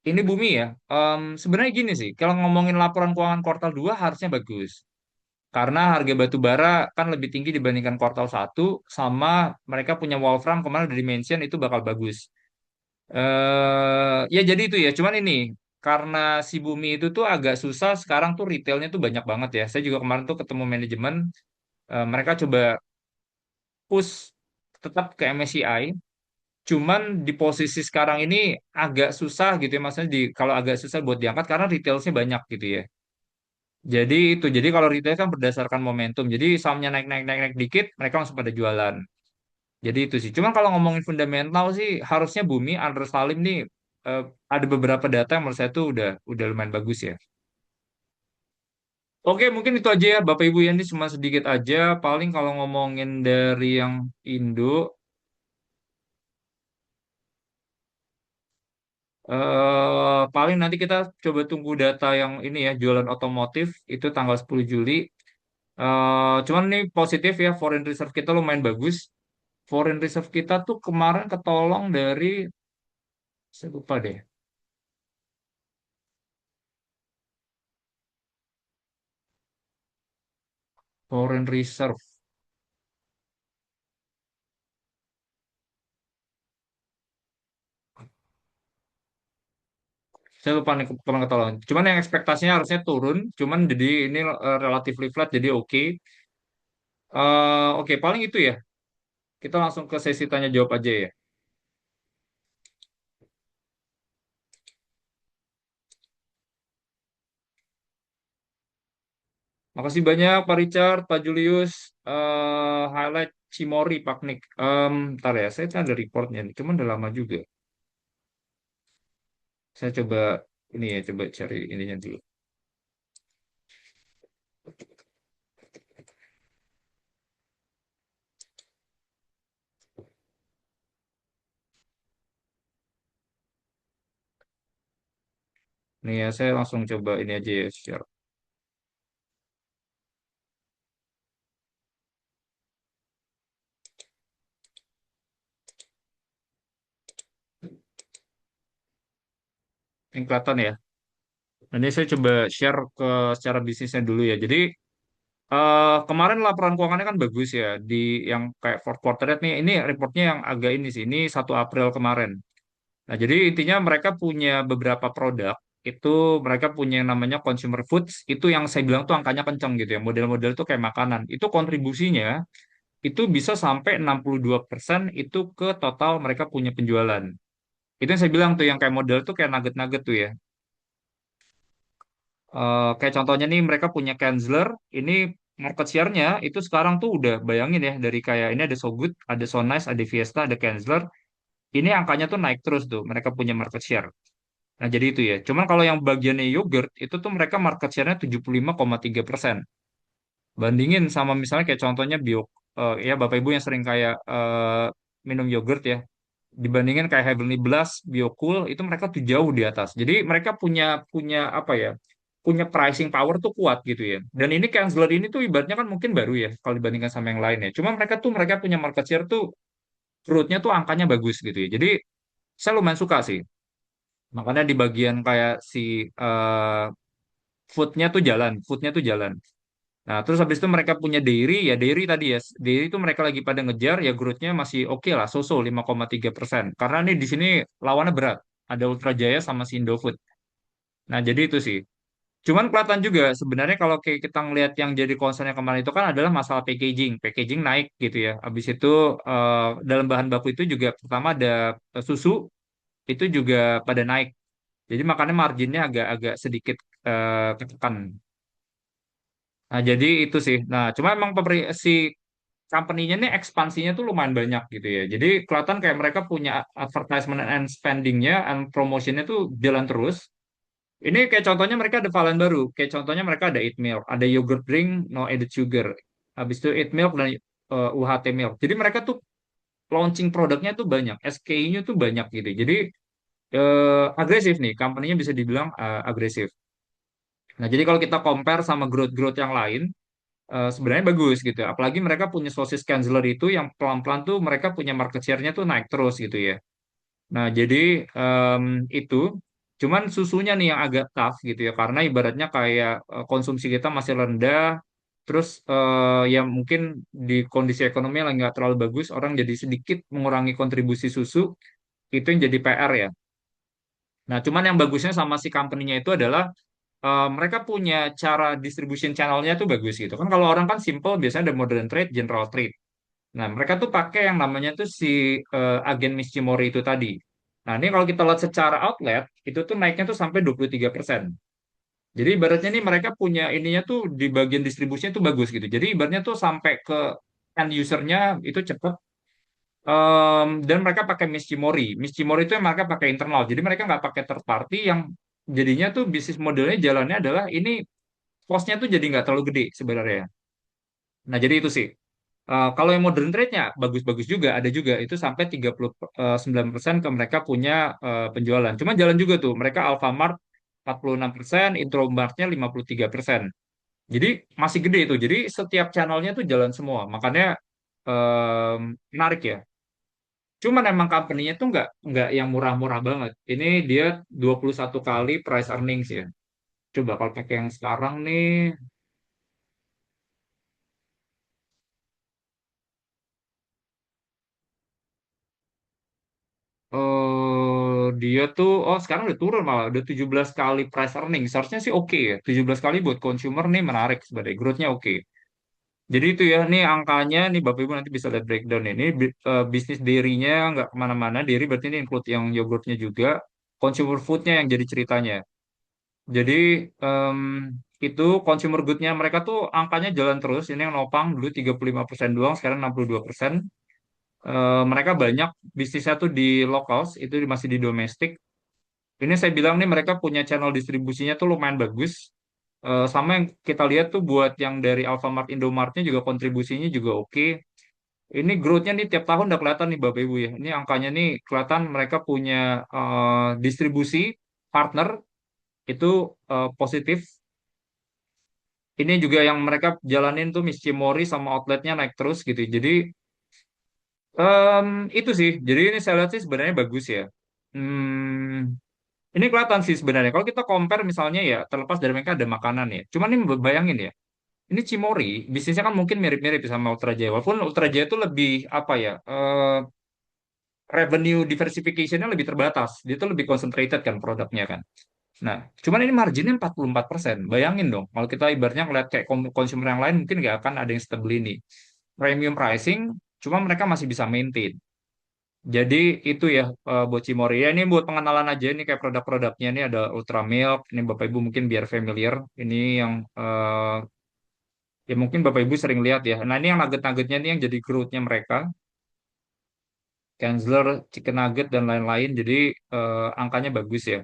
ini Bumi ya. Sebenarnya gini sih, kalau ngomongin laporan keuangan kuartal 2 harusnya bagus. Karena harga batu bara kan lebih tinggi dibandingkan kuartal satu, sama mereka punya Wolfram kemarin udah di-mention itu bakal bagus. Ya jadi itu ya. Cuman ini karena si Bumi itu tuh agak susah sekarang tuh retailnya tuh banyak banget ya. Saya juga kemarin tuh ketemu manajemen, mereka coba push tetap ke MSCI. Cuman di posisi sekarang ini agak susah gitu ya. Maksudnya kalau agak susah buat diangkat karena retailnya banyak gitu ya. Jadi itu, jadi kalau retail kan berdasarkan momentum. Jadi sahamnya naik naik naik naik dikit, mereka langsung pada jualan. Jadi itu sih. Cuman kalau ngomongin fundamental sih, harusnya Bumi, Andrew Salim nih eh, ada beberapa data yang menurut saya tuh udah lumayan bagus ya. Oke, mungkin itu aja ya, Bapak Ibu ya. Ini cuma sedikit aja. Paling kalau ngomongin dari yang Indo, paling nanti kita coba tunggu data yang ini ya, jualan otomotif itu tanggal 10 Juli. Cuman ini positif ya, foreign reserve kita lumayan bagus. Foreign reserve kita tuh kemarin ketolong dari, saya lupa deh, foreign reserve. Saya lupa nih kemarin ketolong. Cuman yang ekspektasinya harusnya turun, cuman jadi ini relatively flat, jadi oke. Oke, paling itu ya. Kita langsung ke sesi tanya jawab aja ya. Makasih banyak Pak Richard, Pak Julius, highlight Cimori, Pak Nick. Ntar ya, saya ada reportnya nih, cuman udah lama juga. Saya coba ini ya, coba cari ininya dulu. Nih ya, saya langsung coba ini aja ya, share. Ini kelihatan ya. Nanti saya coba share ke secara bisnisnya dulu ya. Jadi Kemarin laporan keuangannya kan bagus ya di yang kayak fourth quarter nih. Ini reportnya yang agak ini sih. Ini 1 April kemarin. Nah, jadi intinya mereka punya beberapa produk. Itu mereka punya yang namanya consumer foods. Itu yang saya bilang tuh angkanya kenceng gitu ya. Model-model tuh kayak makanan. Itu kontribusinya itu bisa sampai 62% itu ke total mereka punya penjualan. Itu yang saya bilang tuh yang kayak model tuh kayak nugget-nugget tuh ya. Kayak contohnya nih mereka punya Kenzler, ini market share-nya itu sekarang tuh udah bayangin ya dari kayak ini ada So Good, ada So Nice, ada Fiesta, ada Kenzler. Ini angkanya tuh naik terus tuh mereka punya market share. Nah jadi itu ya. Cuman kalau yang bagiannya yogurt itu tuh mereka market share-nya 75,3%. Bandingin sama misalnya kayak contohnya ya Bapak Ibu yang sering kayak minum yogurt ya. Dibandingin kayak Heavenly Blast, Biocool itu mereka tuh jauh di atas. Jadi mereka punya punya apa ya? Punya pricing power tuh kuat gitu ya. Dan ini Kingsler ini tuh ibaratnya kan mungkin baru ya kalau dibandingkan sama yang lain ya. Cuma mereka punya market share tuh growth-nya tuh angkanya bagus gitu ya. Jadi saya lumayan suka sih. Makanya di bagian kayak si eh, foodnya tuh jalan. Nah, terus habis itu mereka punya dairy, ya dairy tadi ya, dairy itu mereka lagi pada ngejar, ya growth-nya masih oke lah, so-so 5,3%. Karena nih di sini lawannya berat, ada Ultra Jaya sama si Indofood. Nah, jadi itu sih. Cuman kelihatan juga sebenarnya kalau kayak kita ngelihat yang jadi concernnya kemarin itu kan adalah masalah packaging. Packaging naik gitu ya. Habis itu dalam bahan baku itu juga pertama ada susu itu juga pada naik. Jadi makanya marginnya agak-agak sedikit ketekan. Nah, jadi itu sih. Nah, cuma emang si company-nya ini ekspansinya tuh lumayan banyak gitu ya. Jadi kelihatan kayak mereka punya advertisement and spending-nya and promotion-nya tuh jalan terus. Ini kayak contohnya mereka ada varian baru. Kayak contohnya mereka ada eat milk, ada yogurt drink no added sugar. Habis itu eat milk dan UHT milk. Jadi mereka tuh launching produknya tuh banyak, SKU-nya tuh banyak gitu. Jadi agresif nih, company-nya bisa dibilang agresif. Nah, jadi kalau kita compare sama growth-growth yang lain, sebenarnya bagus gitu. Apalagi mereka punya sosis Kanzler itu yang pelan-pelan tuh mereka punya market share-nya tuh naik terus gitu ya. Nah, jadi itu cuman susunya nih yang agak tough gitu ya karena ibaratnya kayak konsumsi kita masih rendah. Terus ya mungkin di kondisi ekonomi yang nggak terlalu bagus, orang jadi sedikit mengurangi kontribusi susu, itu yang jadi PR ya. Nah, cuman yang bagusnya sama si company-nya itu adalah mereka punya cara distribution channel-nya tuh bagus gitu. Kan kalau orang kan simple, biasanya ada modern trade, general trade. Nah, mereka tuh pakai yang namanya tuh si agen Mishimori itu tadi. Nah, ini kalau kita lihat secara outlet, itu tuh naiknya tuh sampai 23%. Jadi ibaratnya nih mereka punya ininya tuh di bagian distribusinya tuh bagus gitu. Jadi ibaratnya tuh sampai ke end usernya itu cepet. Dan mereka pakai Mishimori. Mishimori itu yang mereka pakai internal. Jadi mereka nggak pakai third party yang jadinya tuh bisnis modelnya jalannya adalah ini cost-nya tuh jadi nggak terlalu gede sebenarnya. Nah, jadi itu sih. Kalau yang modern trade-nya bagus-bagus juga, ada juga itu sampai 39% ke mereka punya penjualan. Cuman jalan juga tuh, mereka Alfamart 46%, Intromart-nya 53%. Jadi masih gede itu. Jadi setiap channelnya tuh jalan semua. Makanya menarik ya. Cuman emang company-nya tuh nggak yang murah-murah banget. Ini dia 21 kali price earnings ya. Coba kalau pakai yang sekarang nih, dia tuh sekarang udah turun malah udah 17 kali price earning. Seharusnya sih oke ya. 17 kali buat consumer nih menarik sebenarnya. Growth-nya oke. Jadi itu ya, nih angkanya nih Bapak Ibu nanti bisa lihat breakdown ini. Bisnis dairy-nya nggak kemana-mana. Dairy berarti ini include yang yogurtnya juga. Consumer food-nya yang jadi ceritanya. Jadi em, itu consumer good-nya mereka tuh angkanya jalan terus. Ini yang nopang dulu 35% doang, sekarang 62%. Mereka banyak bisnisnya tuh di locals, itu masih di domestik. Ini saya bilang nih mereka punya channel distribusinya tuh lumayan bagus. Sama yang kita lihat tuh buat yang dari Alfamart, Indomartnya juga kontribusinya juga oke. Ini growth-nya nih tiap tahun udah kelihatan nih Bapak Ibu ya. Ini angkanya nih kelihatan mereka punya distribusi partner itu positif. Ini juga yang mereka jalanin tuh Miss Cimori sama outletnya naik terus gitu. Jadi itu sih. Jadi ini saya lihat sih sebenarnya bagus ya. Hmm, Ini kelihatan sih sebenarnya. Kalau kita compare misalnya ya, terlepas dari mereka ada makanan ya. Cuman ini bayangin ya, Ini Cimori, bisnisnya kan mungkin mirip-mirip sama Ultra Jaya. Walaupun Ultra Jaya itu lebih apa ya? Revenue diversification-nya lebih terbatas. Dia tuh lebih concentrated kan produknya kan. Nah, cuman ini marginnya 44%. Bayangin dong, kalau kita ibaratnya ngeliat kayak consumer yang lain mungkin nggak akan ada yang stabil ini. Premium pricing, cuma mereka masih bisa maintain. Jadi itu ya Bocimori. Ya ini buat pengenalan aja ini kayak produk-produknya ini ada Ultra Milk. Ini Bapak Ibu mungkin biar familiar. Ini yang ya mungkin Bapak Ibu sering lihat ya. Nah ini yang nugget-nuggetnya ini yang jadi growth-nya mereka. Kanzler, Chicken Nugget dan lain-lain. Jadi angkanya bagus ya.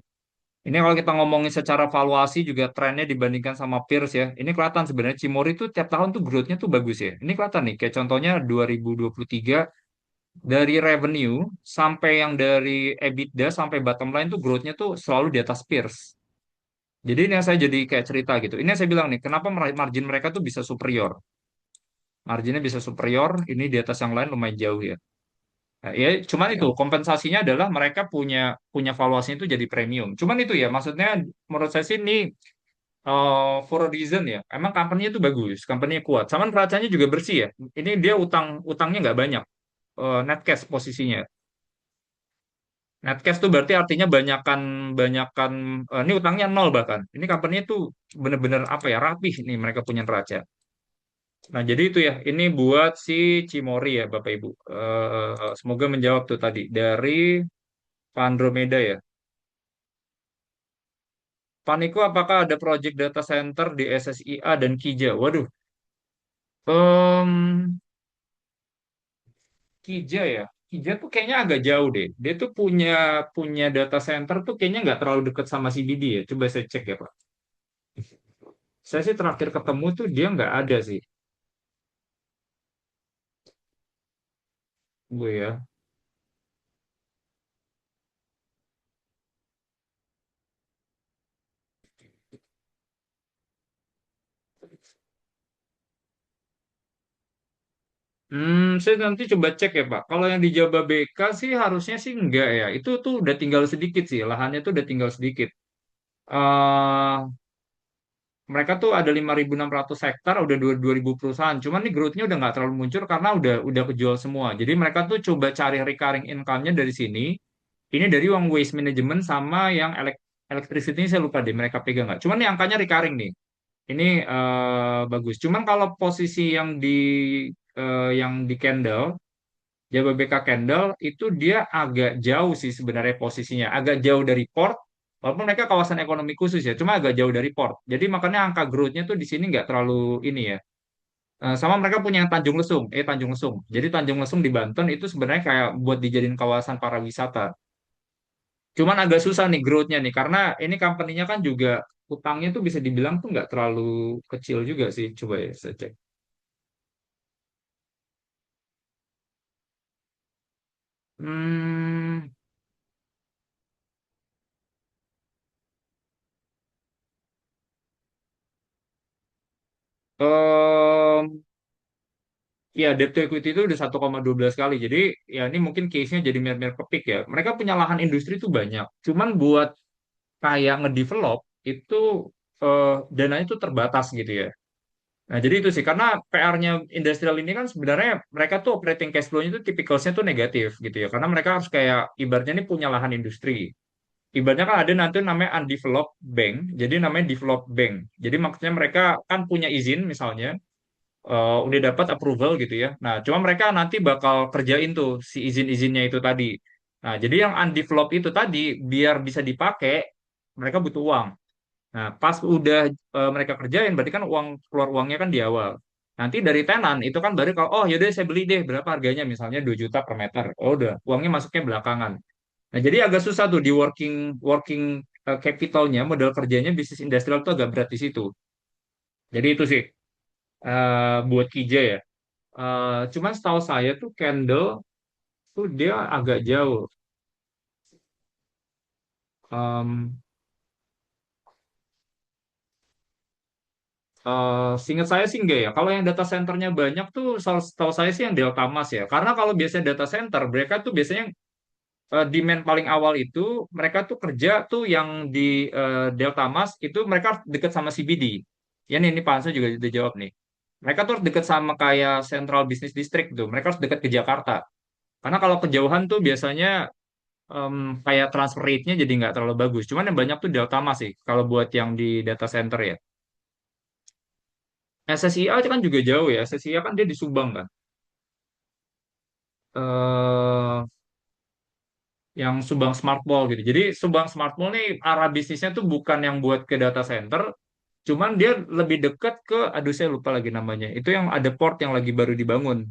Ini kalau kita ngomongin secara valuasi juga trennya dibandingkan sama peers ya. Ini kelihatan sebenarnya Cimori tuh tiap tahun tuh growth-nya tuh bagus ya. Ini kelihatan nih, kayak contohnya 2023 dari revenue sampai yang dari EBITDA sampai bottom line tuh growth-nya tuh selalu di atas peers. Jadi ini yang saya jadi kayak cerita gitu. Ini yang saya bilang nih, kenapa margin mereka tuh bisa superior. Marginnya bisa superior, ini di atas yang lain lumayan jauh ya. Nah, ya, cuman itu kompensasinya adalah mereka punya punya valuasinya itu jadi premium. Cuman itu ya, maksudnya menurut saya sih ini for a reason ya. Emang company-nya itu bagus, company-nya kuat. Sama neracanya juga bersih ya. Ini dia utangnya nggak banyak. Net cash posisinya. Net cash tuh berarti artinya banyakan banyakan ini utangnya nol bahkan. Ini company-nya tuh bener-bener apa ya rapih nih mereka punya neraca. Nah jadi itu ya. Ini buat si Cimori ya Bapak Ibu. Semoga menjawab tuh tadi dari Andromeda ya. Paniko apakah ada project data center di SSIA dan Kija? Waduh. Em, Kija ya. Kija tuh kayaknya agak jauh deh. Dia tuh punya punya data center tuh kayaknya nggak terlalu dekat sama CBD ya. Coba saya cek ya Pak. Saya sih terakhir ketemu tuh dia nggak ada sih. Gue ya. Saya nanti coba cek ya Pak. Kalau yang di Jababeka sih harusnya sih enggak ya. Itu tuh udah tinggal sedikit sih. Lahannya tuh udah tinggal sedikit. eh Mereka tuh ada 5.600 hektar, udah 2.000 perusahaan. Cuman nih growth-nya udah nggak terlalu muncul karena udah kejual semua. Jadi mereka tuh coba cari recurring income-nya dari sini. Ini dari uang waste management sama yang electricity ini saya lupa deh mereka pegang nggak. Cuman nih angkanya recurring nih. Ini bagus. Cuman kalau posisi yang di Kendall, Jababeka Kendall itu dia agak jauh sih sebenarnya posisinya. Agak jauh dari port. Walaupun mereka kawasan ekonomi khusus ya, cuma agak jauh dari port. Jadi makanya angka growth-nya tuh di sini nggak terlalu ini ya. Sama mereka punya yang Tanjung Lesung, Tanjung Lesung. Jadi Tanjung Lesung di Banten itu sebenarnya kayak buat dijadiin kawasan para wisata. Cuman agak susah nih growth-nya nih, karena ini company-nya kan juga utangnya tuh bisa dibilang tuh nggak terlalu kecil juga sih. Coba ya saya cek. Hmm, em, ya debt to equity itu udah 1,12 kali. Jadi ya ini mungkin case-nya jadi mirip-mirip kepik ya. Mereka punya lahan industri itu banyak. Cuman buat kayak ngedevelop itu dananya itu terbatas gitu ya. Nah, jadi itu sih karena PR-nya industrial ini kan sebenarnya mereka tuh operating cash flow-nya itu tipikalnya tuh negatif gitu ya. Karena mereka harus kayak ibaratnya ini punya lahan industri. Ibaratnya kan ada nanti namanya undeveloped bank, jadi namanya developed bank. Jadi maksudnya mereka kan punya izin misalnya, udah dapat approval gitu ya. Nah, cuma mereka nanti bakal kerjain tuh si izin-izinnya itu tadi. Nah, jadi yang undeveloped itu tadi biar bisa dipakai, mereka butuh uang. Nah, pas udah mereka kerjain, berarti kan keluar uangnya kan di awal. Nanti dari tenan itu kan baru kalau oh yaudah saya beli deh berapa harganya misalnya 2 juta per meter. Oh udah, uangnya masuknya belakangan. Nah, jadi agak susah tuh di working working capitalnya, modal kerjanya bisnis industrial tuh agak berat di situ. Jadi itu sih buat Kija ya. Cuman setahu saya tuh Candle tuh dia agak jauh. Seingat saya sih enggak ya. Kalau yang data centernya banyak tuh, setahu saya sih yang Delta Mas ya. Karena kalau biasanya data center, mereka tuh biasanya demand paling awal itu mereka tuh kerja tuh yang di Delta Mas itu mereka deket sama CBD. Ya nih, ini Pak Hansa juga udah jawab nih. Mereka tuh harus deket sama kayak Central Business District tuh. Mereka harus deket ke Jakarta. Karena kalau kejauhan tuh biasanya em, kayak transfer rate-nya jadi nggak terlalu bagus. Cuman yang banyak tuh Deltama sih, kalau buat yang di data center ya. SSIA kan juga jauh ya. SSIA kan dia di Subang kan. eh yang Subang Smart Mall gitu. Jadi Subang Smart Mall nih arah bisnisnya tuh bukan yang buat ke data center, cuman dia lebih dekat ke, aduh saya lupa lagi namanya. Itu yang ada port yang lagi baru dibangun.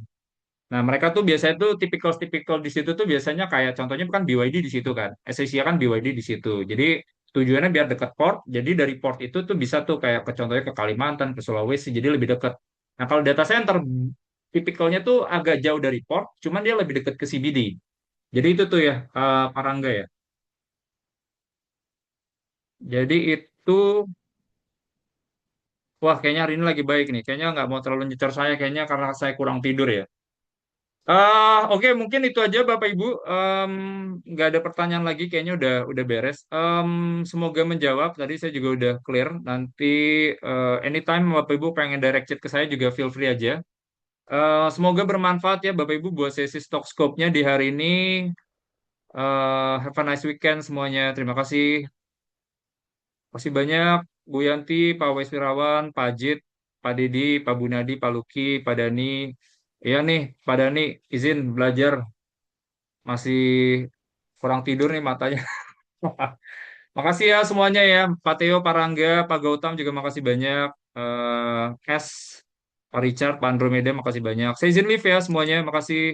Nah, mereka tuh biasanya tuh tipikal-tipikal di situ tuh biasanya kayak contohnya kan BYD di situ kan. SAsia kan BYD di situ. Jadi tujuannya biar dekat port. Jadi dari port itu tuh bisa tuh kayak ke contohnya ke Kalimantan, ke Sulawesi, jadi lebih dekat. Nah, kalau data center tipikalnya tuh agak jauh dari port, cuman dia lebih dekat ke CBD. Jadi itu tuh ya, Parangga ya. Jadi itu, wah kayaknya hari ini lagi baik nih. Kayaknya nggak mau terlalu nyecer saya, kayaknya karena saya kurang tidur ya. Oke, mungkin itu aja Bapak Ibu. Nggak ada pertanyaan lagi, kayaknya udah beres. Semoga menjawab. Tadi saya juga udah clear. Nanti anytime Bapak Ibu pengen direct chat ke saya juga feel free aja. Semoga bermanfaat ya Bapak Ibu buat sesi stock scope-nya di hari ini. Have a nice weekend semuanya. Terima kasih. Masih banyak Bu Yanti, Pak Weswirawan, Pak Jit, Pak Didi, Pak Bunadi, Pak Luki, Pak Dani. Iya nih, Pak Dani izin belajar. Masih kurang tidur nih matanya. Makasih ya semuanya ya. Pak Teo, Pak Rangga, Pak Gautam juga makasih banyak. S, Pak Richard, Pak Andromeda makasih banyak. Saya izin live ya semuanya. Makasih.